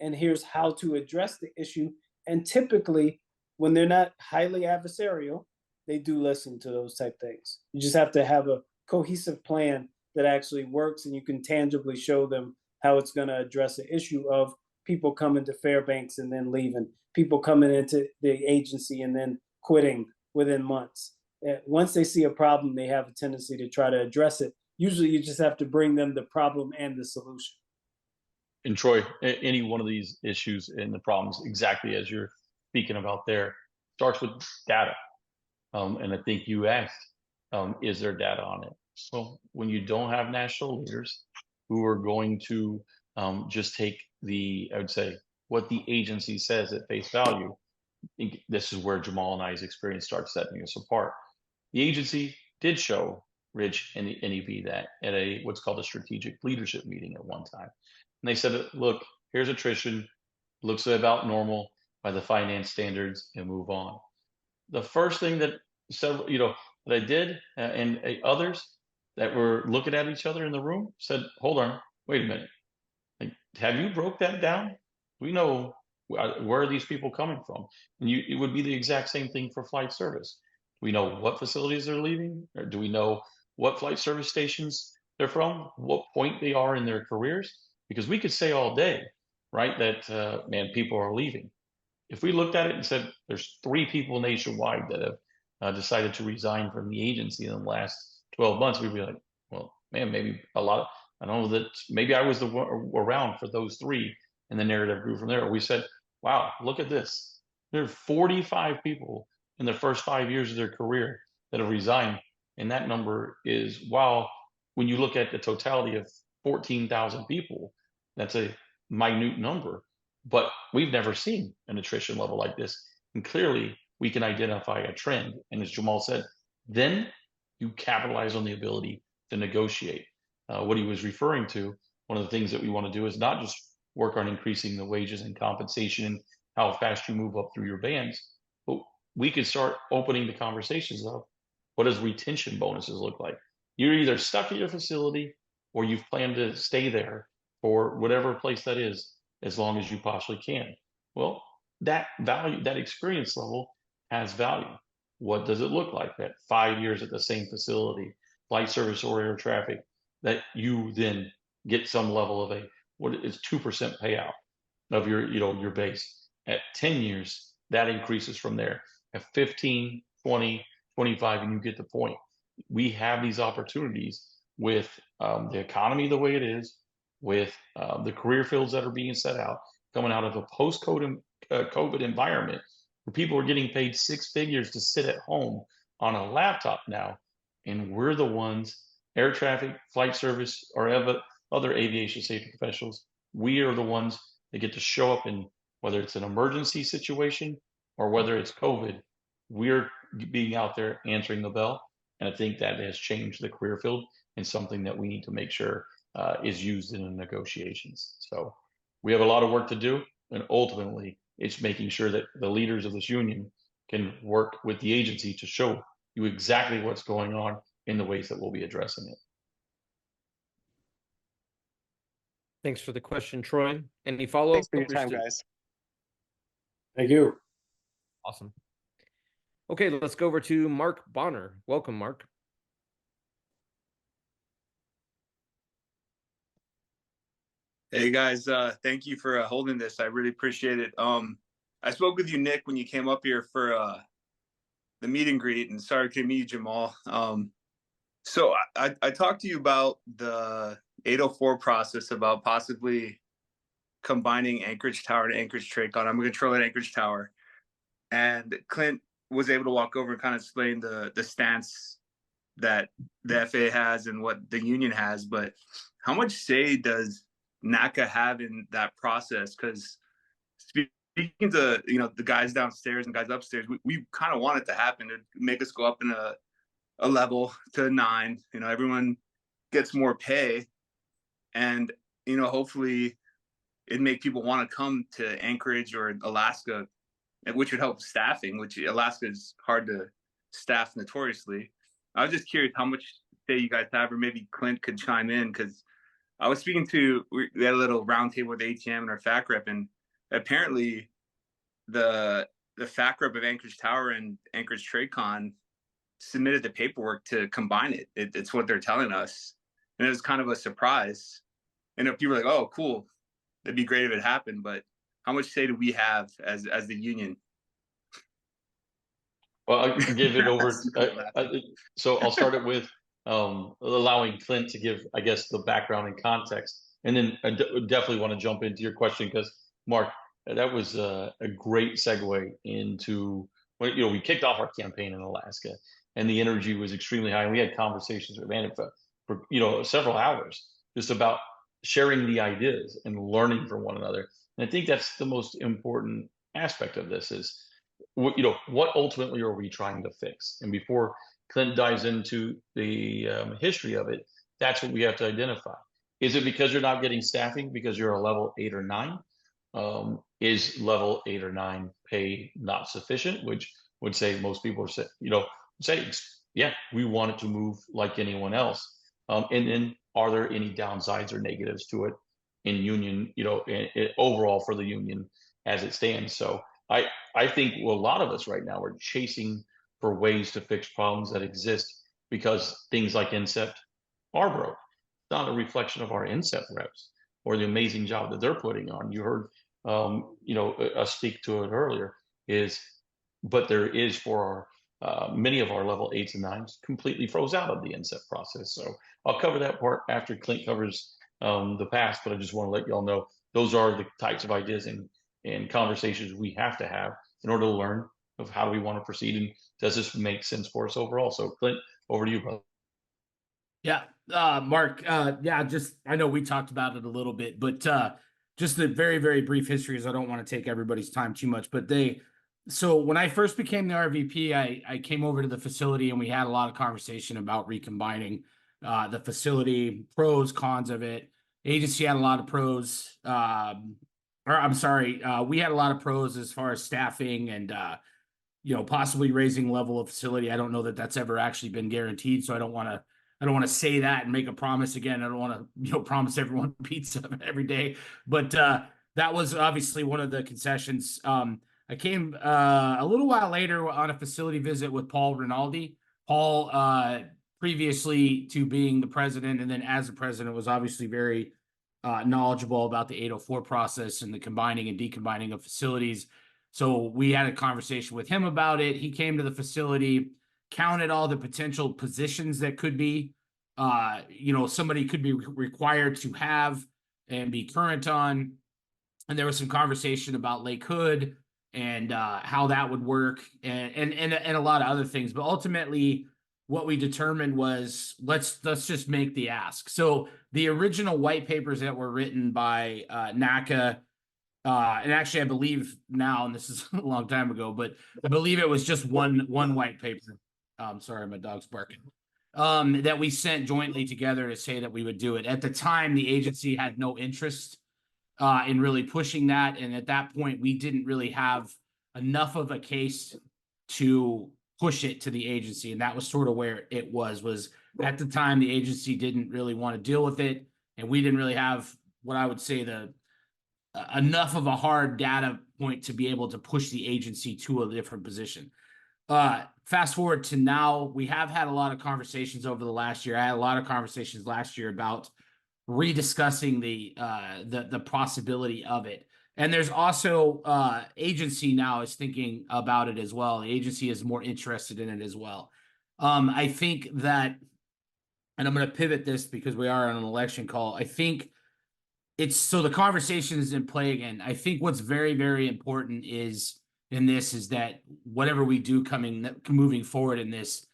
Speaker 4: and here's how to address the issue. And typically, when they're not highly adversarial, they do listen to those type things. You just have to have a cohesive plan that actually works, and you can tangibly show them how it's going to address the issue of people coming to Fairbanks and then leaving, people coming into the agency and then quitting within months. Once they see a problem, they have a tendency to try to address it. usually you just have to bring them the problem and the solution.
Speaker 3: And Troy, any one of these issues and the problems, exactly as you're speaking about there, starts with data. And I think you asked, is there data on it? So when you don't have national leaders who are going to just take I would say, what the agency says at face value, I think this is where Jamal and I's experience starts setting us apart. The agency did show Rich and the NEB that at what's called a strategic leadership meeting at one time. And they said, look, here's attrition, looks about normal by the finance standards, and move on. The first thing that that I did, and others that were looking at each other in the room said, hold on, wait a minute. Like, have you broke that down? We know where are these people coming from? And it would be the exact same thing for flight service. Do we know what facilities they're leaving? Or do we know what flight service stations they're from? What point they are in their careers? Because we could say all day, right, that, man, people are leaving. If we looked at it and said there's 3 people nationwide that have decided to resign from the agency in the last 12 months, we'd be like, well, man, maybe a lot of, I don't know that maybe I was the one around for those 3, and the narrative grew from there. We said, wow, look at this. There are 45 people in the first 5 years of their career that have resigned. And that number is, wow, when you look at the totality of 14,000 people, that's a minute number. But we've never seen an attrition level like this. And clearly, we can identify a trend. And as Jamal said, then you capitalize on the ability to negotiate. What he was referring to, one of the things that we want to do is not just work on increasing the wages and compensation and how fast you move up through your bands, but we could start opening the conversations of what does retention bonuses look like? You're either stuck at your facility or you've planned to stay there for whatever place that is, as long as you possibly can. Well, that value, that experience level has value. What does it look like that 5 years at the same facility, flight service or air traffic, that you then get some level of what is 2% payout of your base. At 10 years, that increases from there. At 15, 20, 25, and you get the point. We have these opportunities with the economy the way it is, with the career fields that are being set out, coming out of a post-COVID environment where people are getting paid 6 figures to sit at home on a laptop now. And we're the ones, air traffic, flight service, or other aviation safety professionals, we are the ones that get to show up in, whether it's an emergency situation or whether it's COVID, we're being out there answering the bell. And I think that has changed the career field and something that we need to make sure is used in the negotiations. So we have a lot of work to do. And ultimately, it's making sure that the leaders of this union can work with the agency to show you exactly what's going on in the ways that we'll be addressing it.
Speaker 1: Thanks for the question, Troy. Any follow-up?
Speaker 14: Thanks for your time, guys.
Speaker 4: Thank you.
Speaker 1: Awesome. Okay, let's go over to Mark Bonner. Welcome, Mark.
Speaker 15: Hey guys, thank you for holding this. I really appreciate it. I spoke with you, Nick, when you came up here for the meet and greet, and sorry to meet you, Jamal. So I talked to you about the 804 process, about possibly combining Anchorage Tower to Anchorage Tracon. I'm a control at Anchorage Tower, and Clint was able to walk over and kind of explain the stance that the FAA has and what the union has. But how much say does NACA have in that process? Because speaking to the guys downstairs and guys upstairs, we kind of want it to happen to make us go up in a level to 9. Everyone gets more pay, and hopefully it'd make people want to come to Anchorage or Alaska, which would help staffing, which Alaska is hard to staff notoriously. I was just curious how much say you guys have, or maybe Clint could chime in, because I was speaking we had a little roundtable with ATM and our FAC rep, and apparently the FAC rep of Anchorage Tower and Anchorage Tracon submitted the paperwork to combine it. It's what they're telling us. And it was kind of a surprise. And if people were like, oh, cool, that'd be great if it happened. But how much say do we have as the union?
Speaker 3: Well, I'll give it over. So I'll start it with allowing Clint to give, I guess, the background and context. And then I definitely want to jump into your question because, Mark, that was a great segue into when we kicked off our campaign in Alaska, and the energy was extremely high. And we had conversations with Anna for several hours just about sharing the ideas and learning from one another. And I think that's the most important aspect of this is what ultimately are we trying to fix? And before Clint dives into the history of it, that's what we have to identify. Is it because you're not getting staffing because you're a level 8 or 9? Is level 8 or 9 pay not sufficient? Which would say most people are say, yeah, we want it to move like anyone else. And then are there any downsides or negatives to it in union, overall for the union as it stands? So I think a lot of us right now are chasing for ways to fix problems that exist because things like Incept are broke. It's not a reflection of our Incept reps or the amazing job that they're putting on. You heard, us speak to it earlier. But there is for many of our level 8s and 9s completely froze out of the Incept process. So I'll cover that part after Clint covers the past. But I just want to let y'all know those are the types of ideas and conversations we have to have in order to learn of how do we want to proceed and does this make sense for us overall. So Clint, over to you, brother.
Speaker 7: Yeah, Mark, I know we talked about it a little bit, but just a very, very brief history, as I don't want to take everybody's time too much. But so when I first became the RVP, I came over to the facility and we had a lot of conversation about recombining the facility, pros, cons of it. Agency had a lot of pros, we had a lot of pros as far as staffing and possibly raising level of facility. I don't know that that's ever actually been guaranteed, so I don't want to say that and make a promise again. I don't want to promise everyone pizza every day, but that was obviously one of the concessions. I came a little while later on a facility visit with Paul Rinaldi. Paul, previously to being the president and then as the president, was obviously very knowledgeable about the 804 process and the combining and decombining of facilities. So we had a conversation with him about it. He came to the facility, counted all the potential positions that could be, somebody could be required to have and be current on. And there was some conversation about Lake Hood and how that would work and a lot of other things. But ultimately, what we determined was let's just make the ask. So the original white papers that were written by NACA, and actually I believe now, and this is a long time ago, but I believe it was just one white paper. Sorry, my dog's barking. That we sent jointly together to say that we would do it. At the time, the agency had no interest in really pushing that. And at that point, we didn't really have enough of a case to push it to the agency. And that was sort of where it was at the time, the agency didn't really want to deal with it. And we didn't really have what I would say enough of a hard data point to be able to push the agency to a different position. Fast forward to now, we have had a lot of conversations over the last year. I had a lot of conversations last year about rediscussing the possibility of it. And there's also agency now is thinking about it as well. The agency is more interested in it as well. I think that, and I'm going to pivot this because we are on an election call. I think so the conversation is in play again. I think what's very, very important is that whatever we do moving forward in this,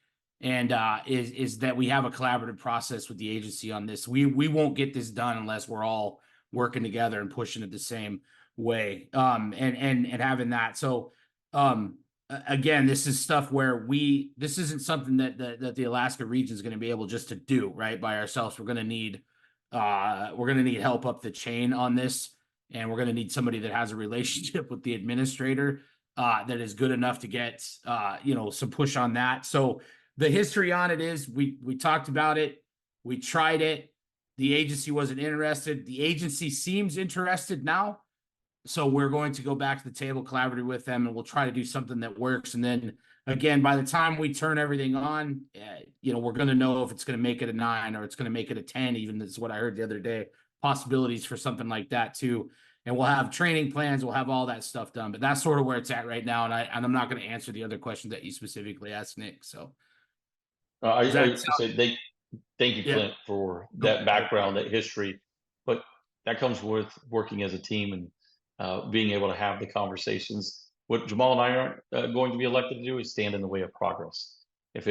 Speaker 7: and is that we have a collaborative process with the agency on this. We won't get this done unless we're all working together and pushing it the same way, and having that. So again, this is stuff where this isn't something that the Alaska region is going to be able just to do right by ourselves. We're going to need help up the chain on this, and we're going to need somebody that has a relationship with the administrator that is good enough to get some push on that. So the history on it is we talked about it, we tried it, the agency wasn't interested. The agency seems interested now, so we're going to go back to the table, collaborate with them, and we'll try to do something that works. And then again, by the time we turn everything on, we're going to know if it's going to make it a 9 or it's going to make it a 10. Even that's what I heard the other day. Possibilities for something like that too. And we'll have training plans. We'll have all that stuff done. But that's sort of where it's at right now. And I'm not going to answer the other question that you specifically asked, Nick. So
Speaker 3: I say thank you,
Speaker 7: Yeah.
Speaker 3: Clint, for that background, that history. But that comes with working as a team and being able to have the conversations. What Jamal and I aren't going to be elected to do is stand in the way of progress. If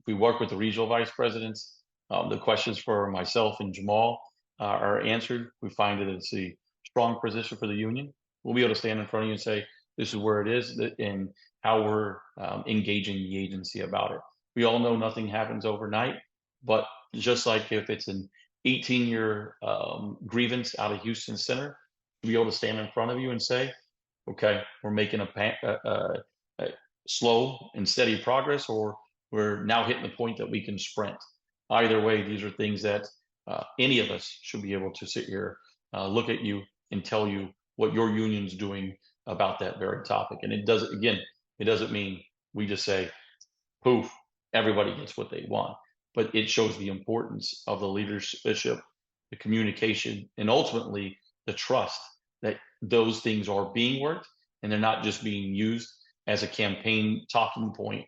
Speaker 3: we work with the regional vice presidents, the questions for myself and Jamal are answered. We find that it's a strong position for the union. We'll be able to stand in front of you and say, this is where it is and how we're engaging the agency about it. We all know nothing happens overnight, but just like if it's an 18-year grievance out of Houston Center, to be able to stand in front of you and say, okay, we're making a slow and steady progress, or we're now hitting the point that we can sprint. Either way, these are things that any of us should be able to sit here, look at you and tell you what your union's doing about that very topic. And it doesn't mean we just say, poof, everybody gets what they want. But it shows the importance of the leadership, the communication, and ultimately the trust that those things are being worked and they're not just being used as a campaign talking point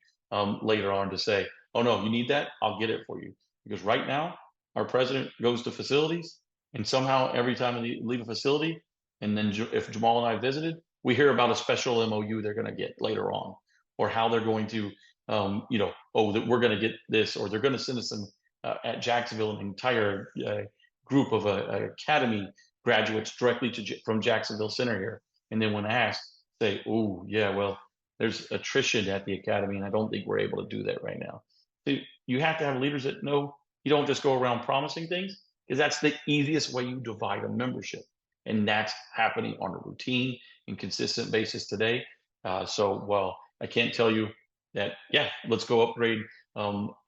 Speaker 3: later on to say, oh no, you need that? I'll get it for you. Because right now, our president goes to facilities and somehow every time they leave a facility, and then if Jamal and I visited, we hear about a special MOU they're going to get later on, or how they're going to that we're going to get this, or they're going to send us at Jacksonville an entire group of academy graduates directly from Jacksonville Center here. And then when asked, say, oh yeah, well, there's attrition at the academy, and I don't think we're able to do that right now. So you have to have leaders that know you don't just go around promising things, because that's the easiest way you divide a membership. And that's happening on a routine and consistent basis today. While I can't tell you that, yeah, let's go upgrade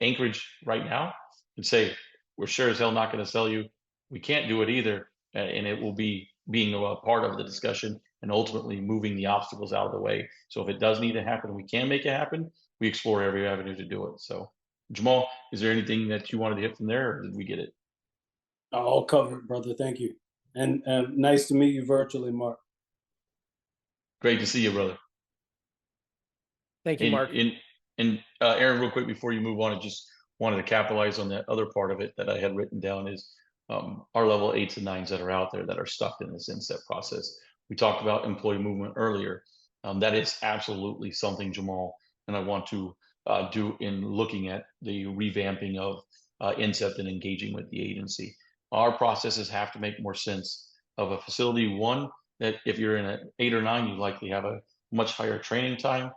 Speaker 3: Anchorage right now and say, we're sure as hell not going to sell you. We can't do it either. And it will be being a part of the discussion and ultimately moving the obstacles out of the way. So if it does need to happen, we can make it happen. We explore every avenue to do it. So Jamal, is there anything that you wanted to hit from there, or did we get it?
Speaker 4: All covered, brother. Thank you. And nice to meet you virtually, Mark.
Speaker 3: Great to see you, brother.
Speaker 1: Thank you, Mark.
Speaker 3: And Aaron, real quick before you move on, I just wanted to capitalize on that other part of it that I had written down is our level 8s and 9s that are out there that are stuck in this inset process. We talked about employee movement earlier. That is absolutely something, Jamal, and I want to do in looking at the revamping of inset and engaging with the agency. Our processes have to make more sense of a facility. One, that if you're in an 8 or 9, you likely have a much higher training time.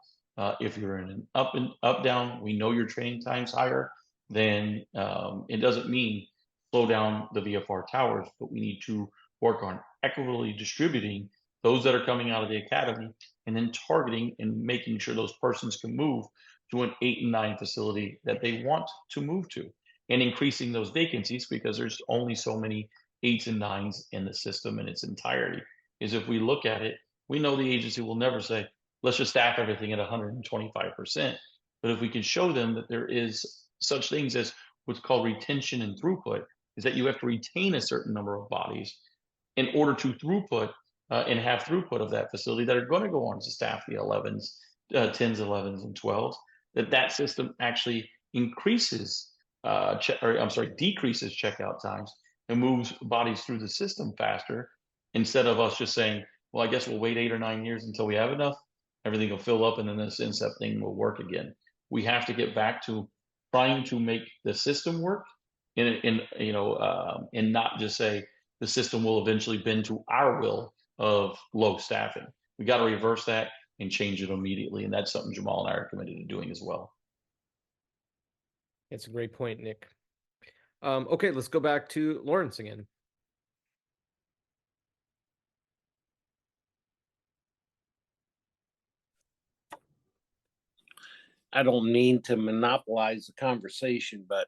Speaker 3: If you're in an up down, we know your training time's higher. Then it doesn't mean slow down the VFR towers, but we need to work on equitably distributing those that are coming out of the academy, and then targeting and making sure those persons can move to an 8 and 9 facility that they want to move to, and increasing those vacancies, because there's only so many 8s and 9s in the system in its entirety. Is if we look at it, we know the agency will never say, let's just staff everything at 125%. But if we can show them that there is such things as what's called retention and throughput, is that you have to retain a certain number of bodies in order to throughput and have throughput of that facility that are going to go on to staff the 11s, 10s, 11s, and 12s, that system actually increases, decreases checkout times and moves bodies through the system faster, instead of us just saying, well, I guess we'll wait 8 or 9 years until we have enough. Everything will fill up, and then this inset thing will work again. We have to get back to trying to make the system work, and not just say the system will eventually bend to our will of low staffing. We got to reverse that and change it immediately, and that's something Jamal and I are committed to doing as well.
Speaker 1: It's a great point, Nick. Okay, let's go back to Lawrence again.
Speaker 9: I don't mean to monopolize the conversation, but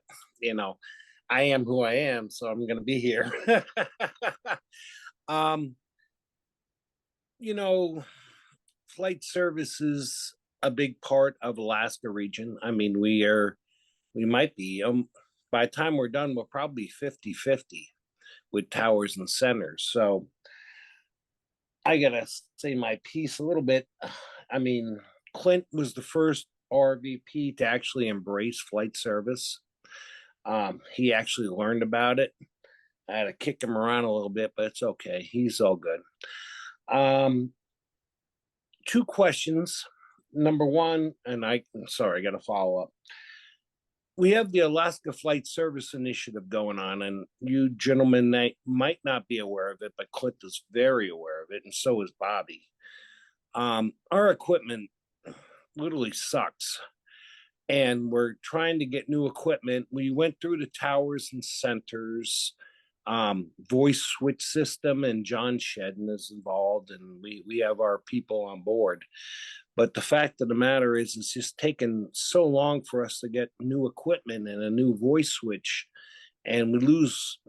Speaker 9: I am who I am, so I'm going to be here. Flight service is a big part of Alaska region. I mean, we might be, by the time we're done, we'll probably 50-50 with towers and centers. So I got to say my piece a little bit. I mean, Clint was the first RVP to actually embrace flight service. He actually learned about it. I had to kick him around a little bit, but it's okay. He's all good. Two questions. Number one, and sorry, I got to follow up. We have the Alaska Flight Service Initiative going on, and you gentlemen might not be aware of it, but Clint is very aware of it, and so is Bobby. Our equipment literally sucks, and we're trying to get new equipment. We went through the towers and centers, voice switch system, and John Shedden is involved, and we have our people on board. But the fact of the matter is, it's just taken so long for us to get new equipment and a new voice switch, and we lose.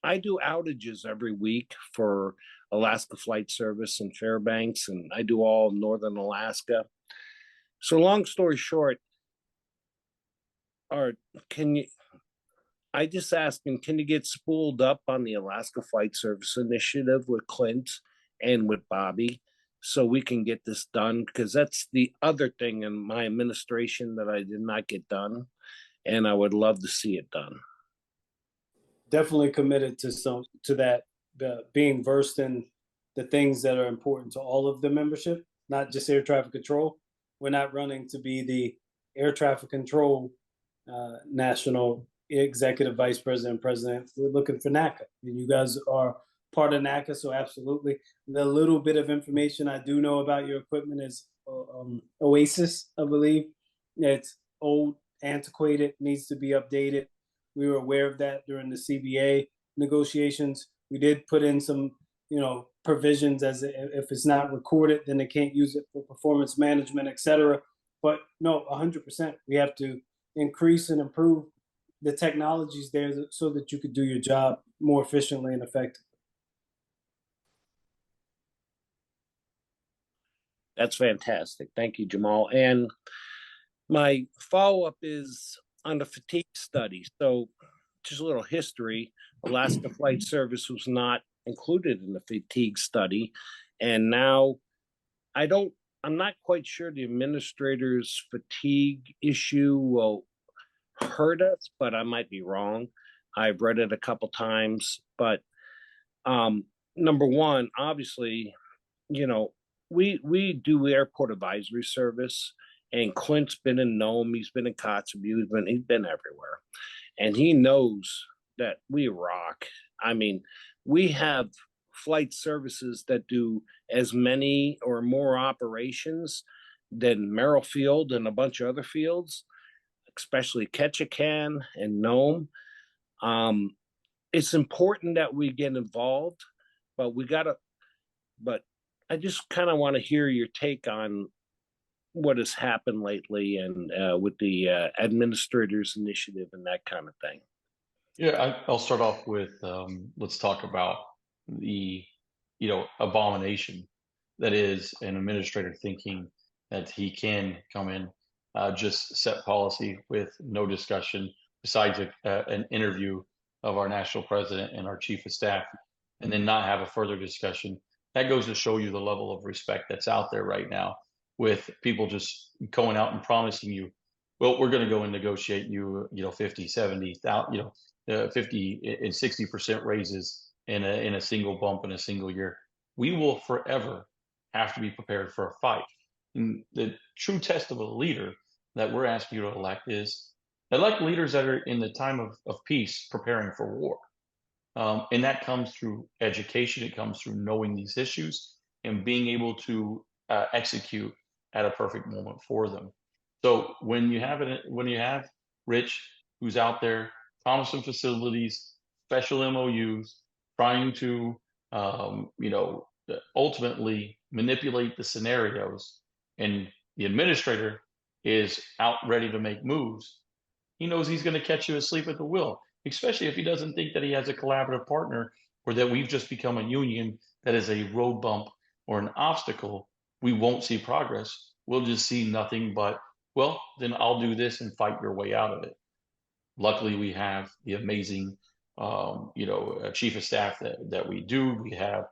Speaker 9: I do outages every week for Alaska Flight Service and Fairbanks, and I do all Northern Alaska. So long story short, I just asked him, can you get spooled up on the Alaska Flight Service Initiative with Clint and with Bobby so we can get this done? Because that's the other thing in my administration that I did not get done, and I would love to see it done.
Speaker 4: Definitely committed to that, being versed in the things that are important to all of the membership, not just air traffic control. We're not running to be the air traffic control national executive vice president, president. We're looking for NACA, and you guys are part of NACA, so absolutely. The little bit of information I do know about your equipment is Oasis, I believe. It's old, antiquated, needs to be updated. We were aware of that during the CBA negotiations. We did put in some, provisions as if it's not recorded, then they can't use it for performance management, et cetera. But no, 100%. We have to increase and improve the technologies there so that you could do your job more efficiently and effectively.
Speaker 9: That's fantastic. Thank you, Jamal. And my follow-up is on the fatigue study. So just a little history. Alaska Flight Service was not included in the fatigue study. And now I'm not quite sure the administrator's fatigue issue will hurt us, but I might be wrong. I've read it a couple times, but number one, obviously, we do airport advisory service, and Clint's been in Nome, he's been in Kotzebue, he's been everywhere, and he knows that we rock. I mean, we have flight services that do as many or more operations than Merrill Field and a bunch of other fields, especially Ketchikan and Nome. It's important that we get involved, but I just kind of want to hear your take on what has happened lately and with the administrators initiative and that kind of thing.
Speaker 3: Yeah, I'll start off with let's talk about the abomination that is an administrator thinking that he can come in, just set policy with no discussion besides an interview of our national president and our chief of staff, and then not have a further discussion. That goes to show you the level of respect that's out there right now, with people just going out and promising you, well, we're going to go and negotiate you, 50, 70, 50 and 60% raises in a single bump in a single year. We will forever have to be prepared for a fight. And the true test of a leader that we're asking you to elect is elect leaders that are in the time of peace preparing for war. And that comes through education. It comes through knowing these issues and being able to execute at a perfect moment for them. So when you have Rich, who's out there promising facilities, special MOUs, trying to ultimately manipulate the scenarios, and the administrator is out ready to make moves, he knows he's going to catch you asleep at the wheel, especially if he doesn't think that he has a collaborative partner, or that we've just become a union that is a road bump or an obstacle. We won't see progress. We'll just see nothing but, well, then I'll do this and fight your way out of it. Luckily, we have the amazing, chief of staff that we do. We have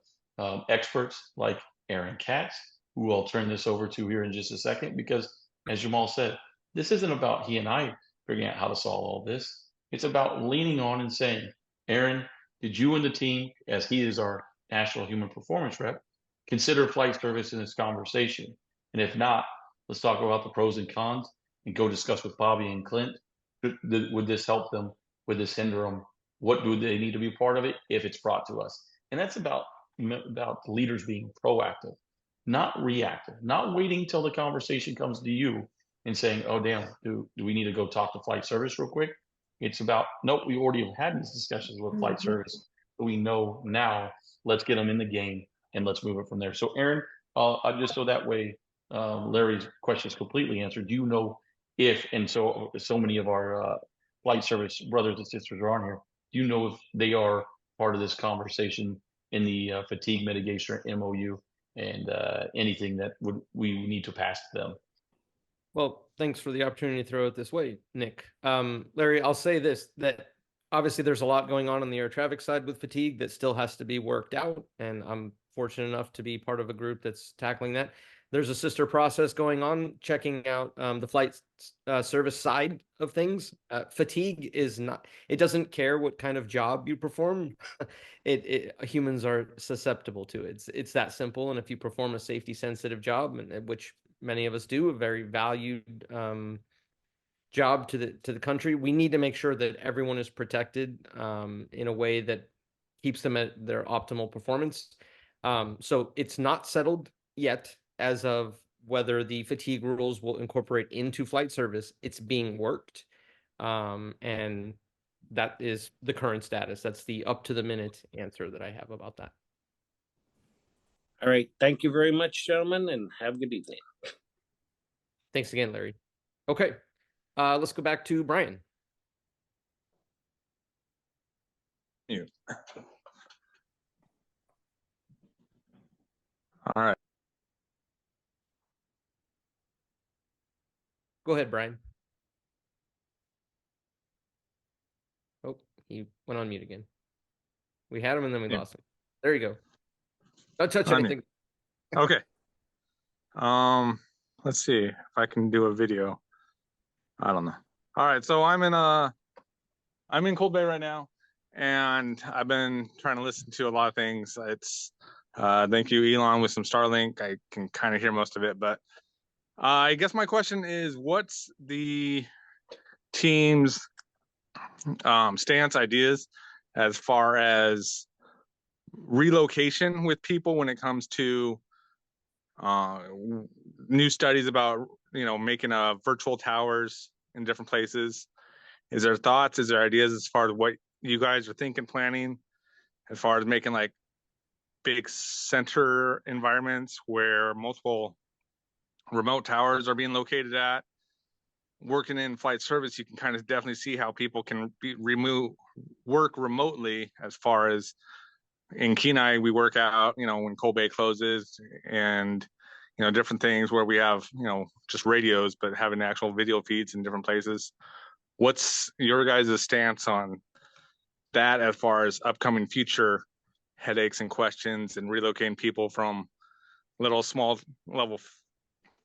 Speaker 3: experts like Aaron Katz, who I'll turn this over to here in just a second, because as Jamal said, this isn't about he and I figuring out how to solve all this. It's about leaning on and saying, Aaron, did you and the team, as he is our national human performance rep, consider flight service in this conversation? And if not, let's talk about the pros and cons and go discuss with Bobby and Clint. Would this help them? Would this hinder them? What do they need to be part of it if it's brought to us? And that's about leaders being proactive, not reactive, not waiting till the conversation comes to you and saying, oh, damn, do we need to go talk to flight service real quick? It's about, nope, we already have had these discussions with flight service. We know now, let's get them in the game and let's move it from there. So Aaron, just so that way, Larry's question is completely answered. Do you know if, and so many of our flight service brothers and sisters are on here, do you know if they are part of this conversation in the fatigue mitigation MOU and anything that we need to pass to them?
Speaker 1: Well, thanks for the opportunity to throw it this way, Nick. Larry, I'll say this, that obviously there's a lot going on the air traffic side with fatigue that still has to be worked out. And I'm fortunate enough to be part of a group that's tackling that. There's a sister process going on, checking out the flight service side of things. Fatigue is not, it doesn't care what kind of job you perform. Humans are susceptible to it. It's that simple. And if you perform a safety sensitive job, which many of us do, a very valued job to the country, we need to make sure that everyone is protected in a way that keeps them at their optimal performance. So it's not settled yet as of whether the fatigue rules will incorporate into flight service. It's being worked. And that is the current status. That's the up to the minute answer that I have about that.
Speaker 9: All right. Thank you very much, gentlemen, and have a good evening.
Speaker 1: Thanks again, Larry. Okay. Let's go back to Brian.
Speaker 16: You. All right.
Speaker 1: Go ahead, Brian. Oh, he went on mute again. We had him and then we lost him. There you go. Don't touch anything.
Speaker 16: Okay. Let's see if I can do a video. I don't know. All right, so I'm in Cold Bay right now, and I've been trying to listen to a lot of things. It's thank you, Elon, with some Starlink. I can kind of hear most of it, but I guess my question is, what's the team's stance, ideas as far as relocation with people when it comes to new studies about making virtual towers in different places? Is there thoughts? Is there ideas as far as what you guys are thinking, planning, as far as making like big center environments where multiple remote towers are being located at? Working in flight service, you can kind of definitely see how people can work remotely. As far as in Kenai, we work out, when Cold Bay closes, and different things where we have just radios, but having actual video feeds in different places. What's your guys' stance on that as far as upcoming future headaches and questions and relocating people from little small level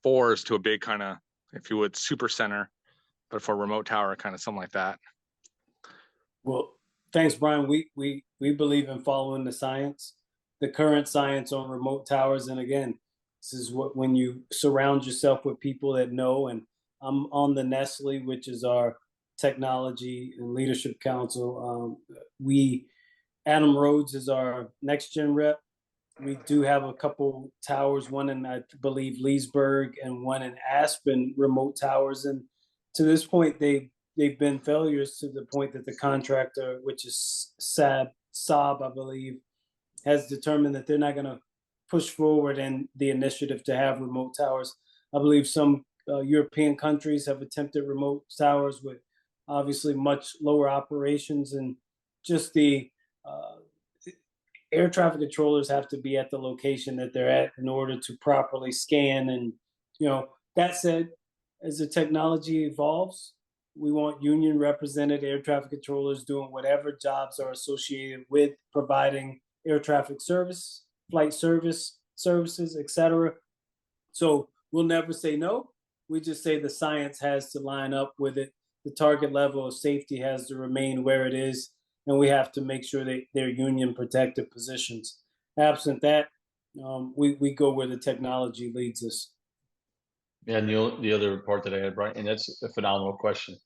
Speaker 16: 4s to a big kind of, if you would, super center, but for a remote tower, kind of something like that?
Speaker 4: Well, thanks, Brian. We believe in following the science, the current science on remote towers. And again, this is when you surround yourself with people that know. And I'm on the Nestle, which is our technology and leadership council. Adam Rhodes is our next gen rep. We do have a couple towers, one in, I believe, Leesburg and one in Aspen, remote towers. And to this point, they've been failures, to the point that the contractor, which is Saab, I believe, has determined that they're not going to push forward in the initiative to have remote towers. I believe some European countries have attempted remote towers with obviously much lower operations, and just the air traffic controllers have to be at the location that they're at in order to properly scan. And that said, as the technology evolves, we want union represented air traffic controllers doing whatever jobs are associated with providing air traffic service, flight services, etc. So we'll never say no. We just say the science has to line up with it. the target level of safety has to remain where it is, and we have to make sure that they're union protected positions. Absent that, we go where the technology leads us.
Speaker 3: Yeah, and the other part that I had, Brian, and that's a phenomenal question.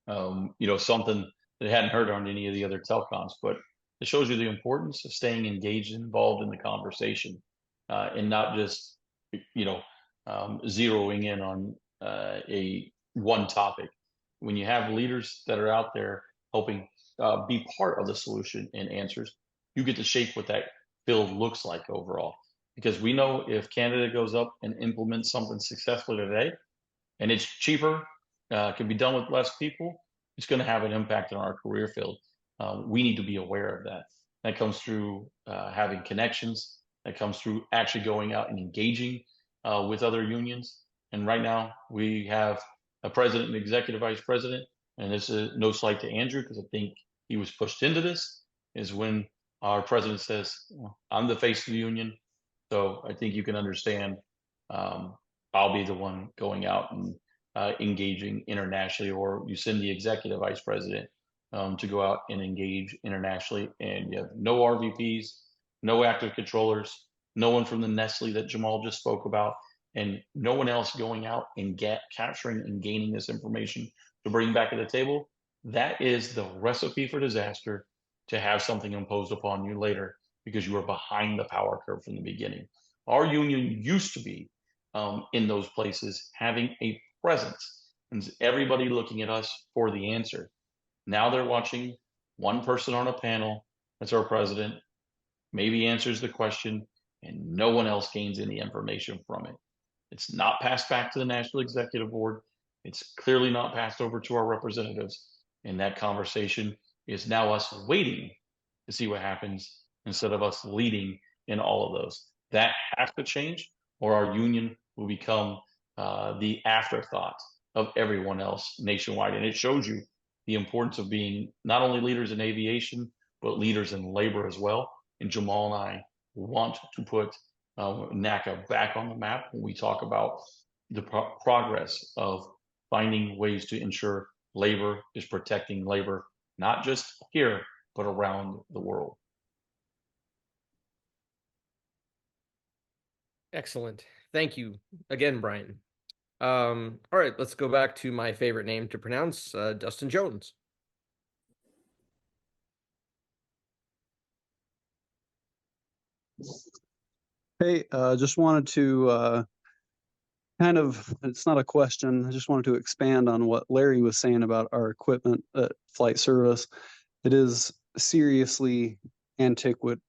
Speaker 3: Something that I hadn't heard on any of the other telecoms, but it shows you the importance of staying engaged and involved in the conversation, and not just, zeroing in on a one topic. When you have leaders that are out there helping be part of the solution and answers, you get to shape what that build looks like overall. Because we know if Canada goes up and implements something successfully today, and it's cheaper, can be done with less people, it's going to have an impact on our career field. We need to be aware of that. That comes through having connections. That comes through actually going out and engaging with other unions. And right now, we have a president and executive vice president, and this is no slight to Andrew, because I think he was pushed into this, is when our president says, I'm the face of the union. So I think you can understand I'll be the one going out and engaging internationally, or you send the executive vice president to go out and engage internationally, and you have no RVPs, no active controllers, no one from the Nestle that Jamal just spoke about, and no one else going out and capturing and gaining this information to bring back to the table. That is the recipe for disaster, to have something imposed upon you later because you were behind the power curve from the beginning. Our union used to be in those places having a presence, and everybody looking at us for the answer. Now they're watching one person on a panel, that's our president, maybe answers the question, and no one else gains any information from it. It's not passed back to the National Executive Board. It's clearly not passed over to our representatives. And that conversation is now us waiting to see what happens instead of us leading in all of those. That has to change, or our union will become the afterthought of everyone else nationwide. And it shows you the importance of being not only leaders in aviation, but leaders in labor as well. And Jamal and I want to put NACA back on the map when we talk about the progress of finding ways to ensure labor is protecting labor, not just here, but around the world.
Speaker 1: Excellent. Thank you again, Brian. All right, let's go back to my favorite name to pronounce, Dustin Jones.
Speaker 10: Hey, just wanted to it's not a question. I just wanted to expand on what Larry was saying about our equipment at Flight Service. It is seriously antiquated.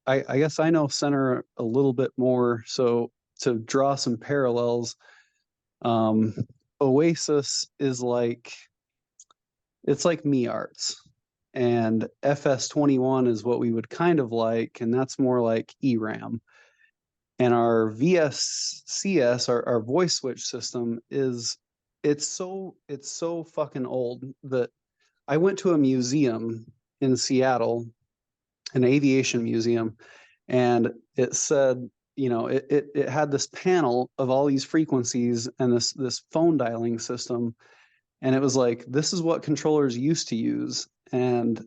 Speaker 10: I guess I know Center a little bit more, so to draw some parallels, Oasis is it's like MeArts, and FS21 is what we would kind of like, and that's more like ERAM. And our VSCS, our voice switch system, it's so fucking old that I went to a museum in Seattle, an aviation museum, and it said, it had this panel of all these frequencies and this phone dialing system, and it was like, this is what controllers used to use. And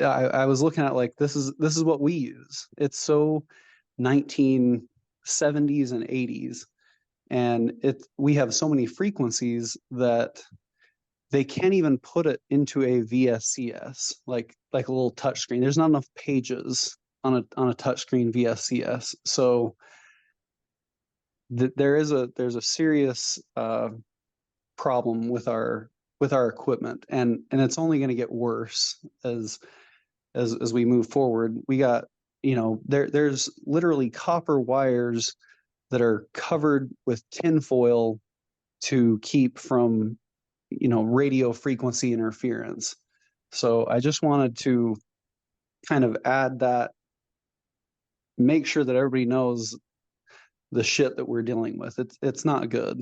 Speaker 10: I was looking at this is what we use. It's so 1970s and 80s, and we have so many frequencies that they can't even put it into a VSCS, like a little touchscreen. There's not enough pages on a touchscreen VSCS. So there's a serious problem with our equipment, and it's only going to get worse as we move forward. We got, there's literally copper wires that are covered with tinfoil to keep from radio frequency interference. So I just wanted to kind of add that, make sure that everybody knows the shit that we're dealing with. It's not good.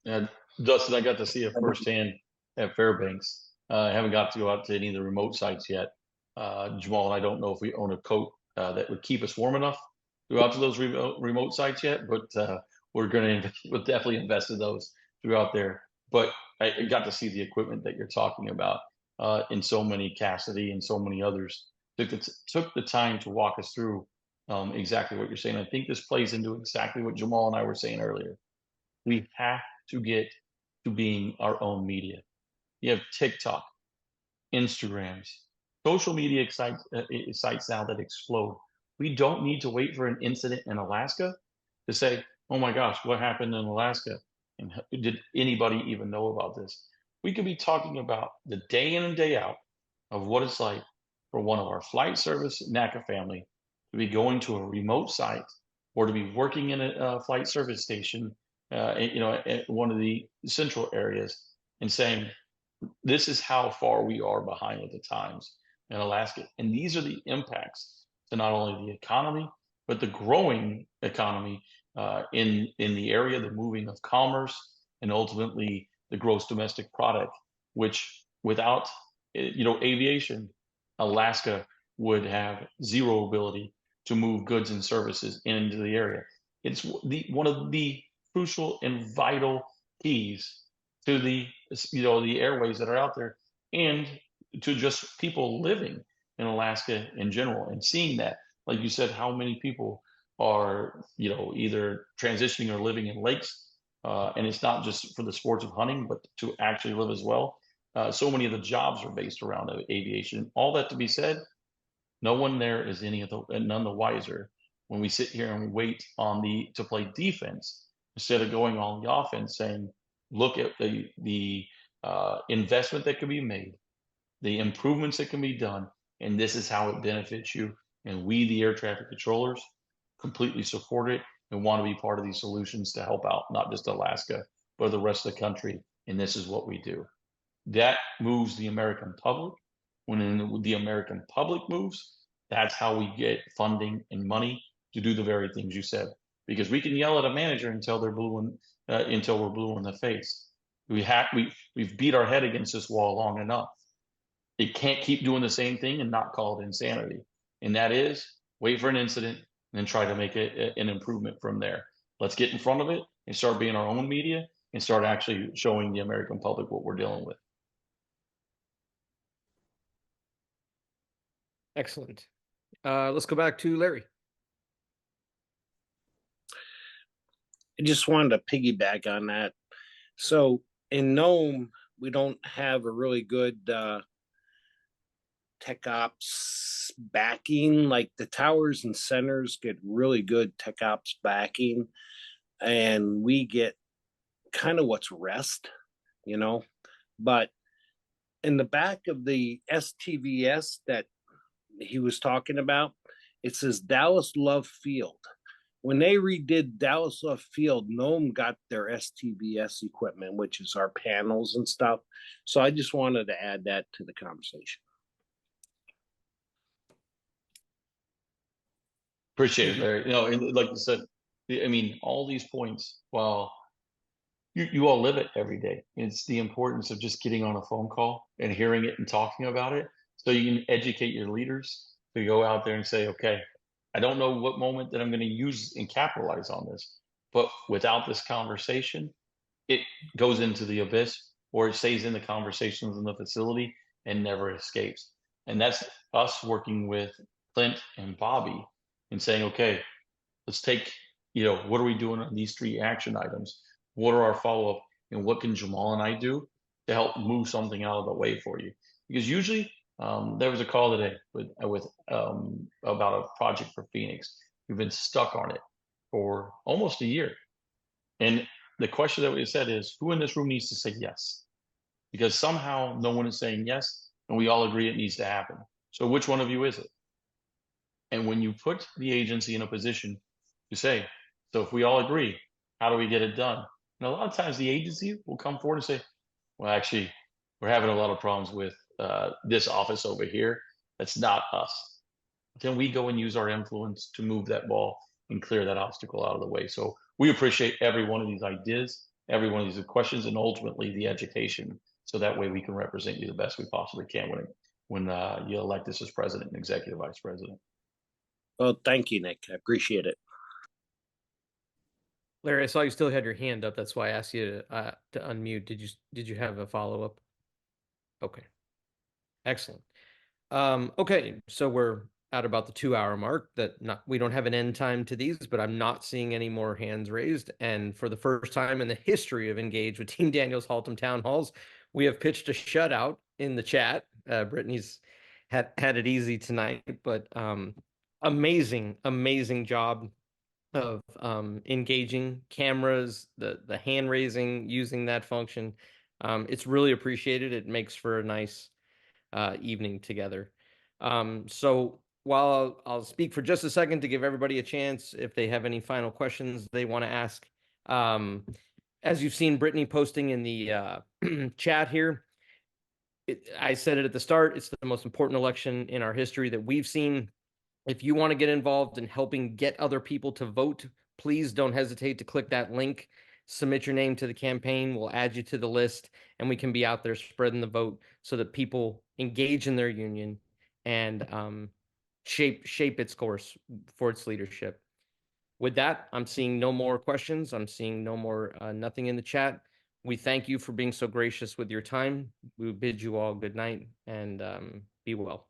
Speaker 3: And Dustin, I got to see it firsthand at Fairbanks. I haven't got to go out to any of the remote sites yet. Jamal and I don't know if we own a coat that would keep us warm enough to go out to those remote sites yet, but we'll definitely invest in those throughout there. But I got to see the equipment that you're talking about in so many, Cassidy and so many others took the time to walk us through exactly what you're saying. I think this plays into exactly what Jamal and I were saying earlier. We have to get to being our own media. You have TikTok, Instagrams, social media sites now that explode. We don't need to wait for an incident in Alaska to say, oh my gosh, what happened in Alaska? And did anybody even know about this? We could be talking about the day in and day out of what it's like for one of our flight service NACA family to be going to a remote site or to be working in a flight service station, at one of the central areas and saying, this is how far we are behind with the times in Alaska. And these are the impacts to not only the economy, but the growing economy in the area, the moving of commerce, and ultimately the gross domestic product, which without aviation, Alaska would have zero ability to move goods and services into the area. It's one of the crucial and vital keys to the airways that are out there, and to just people living in Alaska in general, and seeing that, like you said, how many people are either transitioning or living in lakes, and it's not just for the sports of hunting, but to actually live as well. So many of the jobs are based around aviation. All that to be said, no one there is none the wiser when we sit here and wait to play defense instead of going on the offense, saying, look at the investment that can be made, the improvements that can be done, and this is how it benefits you. And we, the air traffic controllers, completely support it and want to be part of these solutions to help out not just Alaska, but the rest of the country. And this is what we do. That moves the American public. When the American public moves, that's how we get funding and money to do the very things you said. Because we can yell at a manager until we're blue in the face. We've beat our head against this wall long enough. It can't keep doing the same thing and not call it insanity. And that is wait for an incident and then try to make an improvement from there. Let's get in front of it and start being our own media and start actually showing the American public what we're dealing with.
Speaker 1: Excellent. Let's go back to Larry.
Speaker 9: I just wanted to piggyback on that. So in Nome, we don't have a really good tech ops backing. Like the towers and centers get really good tech ops backing, and we get kind of what's rest, But in the back of the STVS that he was talking about, it says Dallas Love Field. When they redid Dallas Love Field, Nome got their STVS equipment, which is our panels and stuff. So I just wanted to add that to the conversation.
Speaker 3: Appreciate it, Larry. And like you said, I mean, all these points, while you all live it every day, it's the importance of just getting on a phone call and hearing it and talking about it, so you can educate your leaders to go out there and say, okay, I don't know what moment that I'm going to use and capitalize on this, but without this conversation, it goes into the abyss, or it stays in the conversations in the facility and never escapes. And that's us working with Clint and Bobby and saying, okay, let's take, what are we doing on these 3 action items? What are our follow-up, and what can Jamal and I do to help move something out of the way for you? Because usually there was a call today with about a project for Phoenix. We've been stuck on it for almost a year. And the question that we said is, who in this room needs to say yes? Because somehow no one is saying yes, and we all agree it needs to happen. So which one of you is it? And when you put the agency in a position to say, so if we all agree, how do we get it done? And a lot of times the agency will come forward and say, well, actually, we're having a lot of problems with this office over here. That's not us. Then we go and use our influence to move that ball and clear that obstacle out of the way. So we appreciate every one of these ideas, every one of these questions, and ultimately the education. So that way we can represent you the best we possibly can when you elect us as president and executive vice president.
Speaker 9: Well, thank you, Nick. I appreciate it.
Speaker 1: Larry, I saw you still had your hand up. That's why I asked you to unmute. Did you have a follow-up? Okay. Excellent. Okay, so we're at about the 2-hour mark. We don't have an end time to these, but I'm not seeing any more hands raised. And for the first time in the history of Engage with Team Daniels-Haltom Town Halls, we have pitched a shutout in the chat. Brittany's had it easy tonight, but amazing job of engaging cameras, the hand raising, using that function. It's really appreciated. It makes for a nice evening together. So while I'll speak for just a second to give everybody a chance if they have any final questions they want to ask. As you've seen Brittany posting in the chat here, I said it at the start, it's the most important election in our history that we've seen. If you want to get involved in helping get other people to vote, please don't hesitate to click that link, submit your name to the campaign. We'll add you to the list, and we can be out there spreading the vote so that people engage in their union and shape its course for its leadership. With that, I'm seeing no more questions. I'm seeing nothing in the chat. We thank you for being so gracious with your time. We bid you all good night and be well.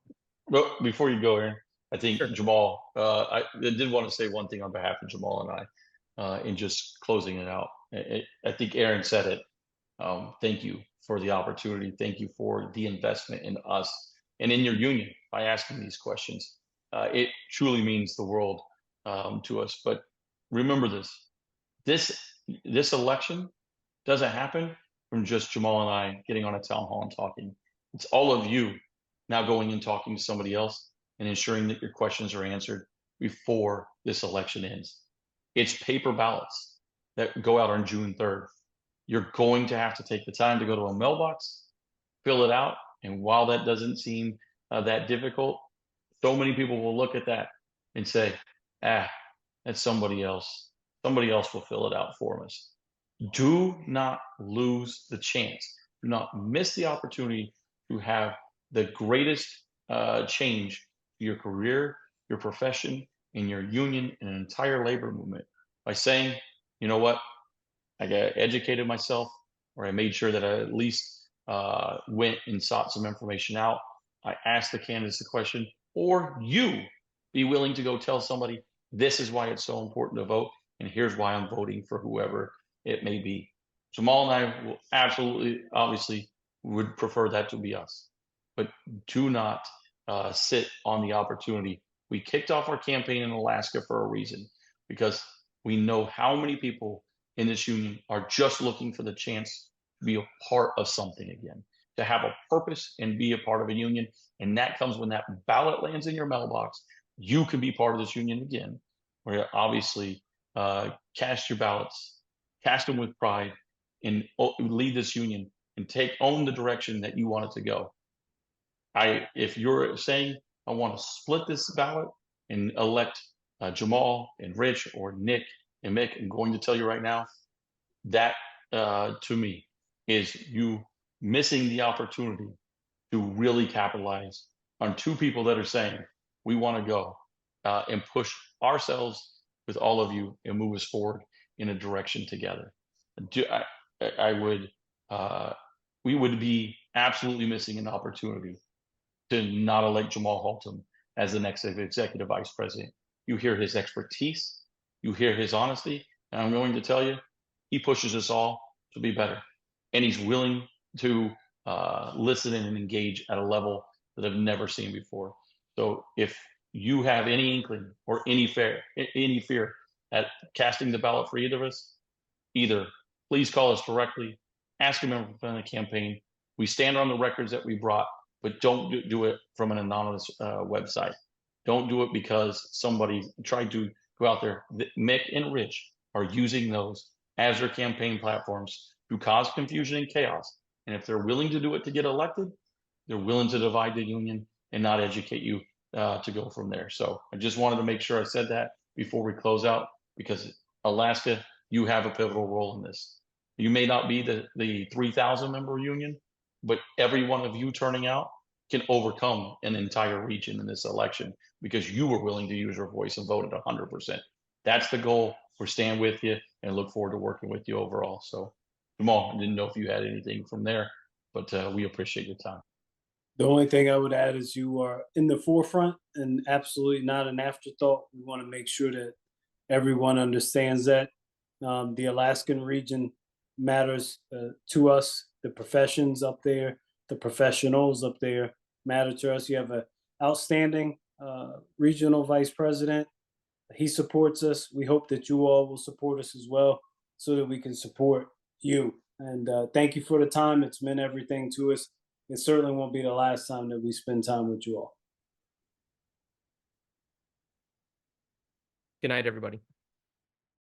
Speaker 3: Well, before you go, Aaron, I think
Speaker 1: Sure.
Speaker 3: Jamal, I did want to say one thing on behalf of Jamal and I, in just closing it out. I think Aaron said it. Thank you for the opportunity. Thank you for the investment in us and in your union by asking these questions. It truly means the world to us. But remember this election doesn't happen from just Jamal and I getting on a town hall and talking. It's all of you now going and talking to somebody else and ensuring that your questions are answered before this election ends. It's paper ballots that go out on June 3rd. You're going to have to take the time to go to a mailbox, fill it out. And while that doesn't seem that difficult, so many people will look at that and say, that's somebody else. Somebody else will fill it out for us. Do not lose the chance. Do not miss the opportunity to have the greatest change to your career, your profession, and your union and an entire labor movement by saying, you know what, I got educated myself, or I made sure that I at least went and sought some information out. I asked the candidates the question, or you be willing to go tell somebody, this is why it's so important to vote, and here's why I'm voting for whoever it may be. Jamal and I will absolutely, obviously, would prefer that to be us. But do not sit on the opportunity. We kicked off our campaign in Alaska for a reason, because we know how many people in this union are just looking for the chance to be a part of something again, to have a purpose and be a part of a union. And that comes when that ballot lands in your mailbox. You can be part of this union again, where obviously cast your ballots, cast them with pride, and lead this union and own the direction that you want it to go. If you're saying, I want to split this ballot and elect Jamal and Rich or Nick and Mick, I'm going to tell you right now, that to me is you missing the opportunity to really capitalize on two people that are saying, we want to go and push ourselves with all of you and move us forward in a direction together. We would be absolutely missing an opportunity to not elect Jamal Haltom as the next executive vice president. You hear his expertise, you hear his honesty, and I'm going to tell you, he pushes us all to be better. And he's willing to listen and engage at a level that I've never seen before. So if you have any inkling or any fear at casting the ballot for either of us, either please call us directly, ask a member from the campaign. We stand on the records that we brought, but don't do it from an anonymous website. Don't do it because somebody tried to go out there. Mick and Rich are using those as their campaign platforms to cause confusion and chaos. And if they're willing to do it to get elected, they're willing to divide the union and not educate you to go from there. So I just wanted to make sure I said that before we close out, because Alaska, you have a pivotal role in this. You may not be the 3,000 member union, but every one of you turning out can overcome an entire region in this election because you were willing to use your voice and vote at 100%. That's the goal. We're staying with you. and look forward to working with you overall. So Jamal, I didn't know if you had anything from there, but we appreciate your time.
Speaker 4: The only thing I would add is you are in the forefront and absolutely not an afterthought. We want to make sure that everyone understands that the Alaskan region matters to us. The professions up there, the professionals up there matter to us. You have an outstanding regional vice president. He supports us. We hope that you all will support us as well so that we can support you. And thank you for the time. It's meant everything to us. It certainly won't be the last time that we spend time with you all.
Speaker 1: Good night, everybody.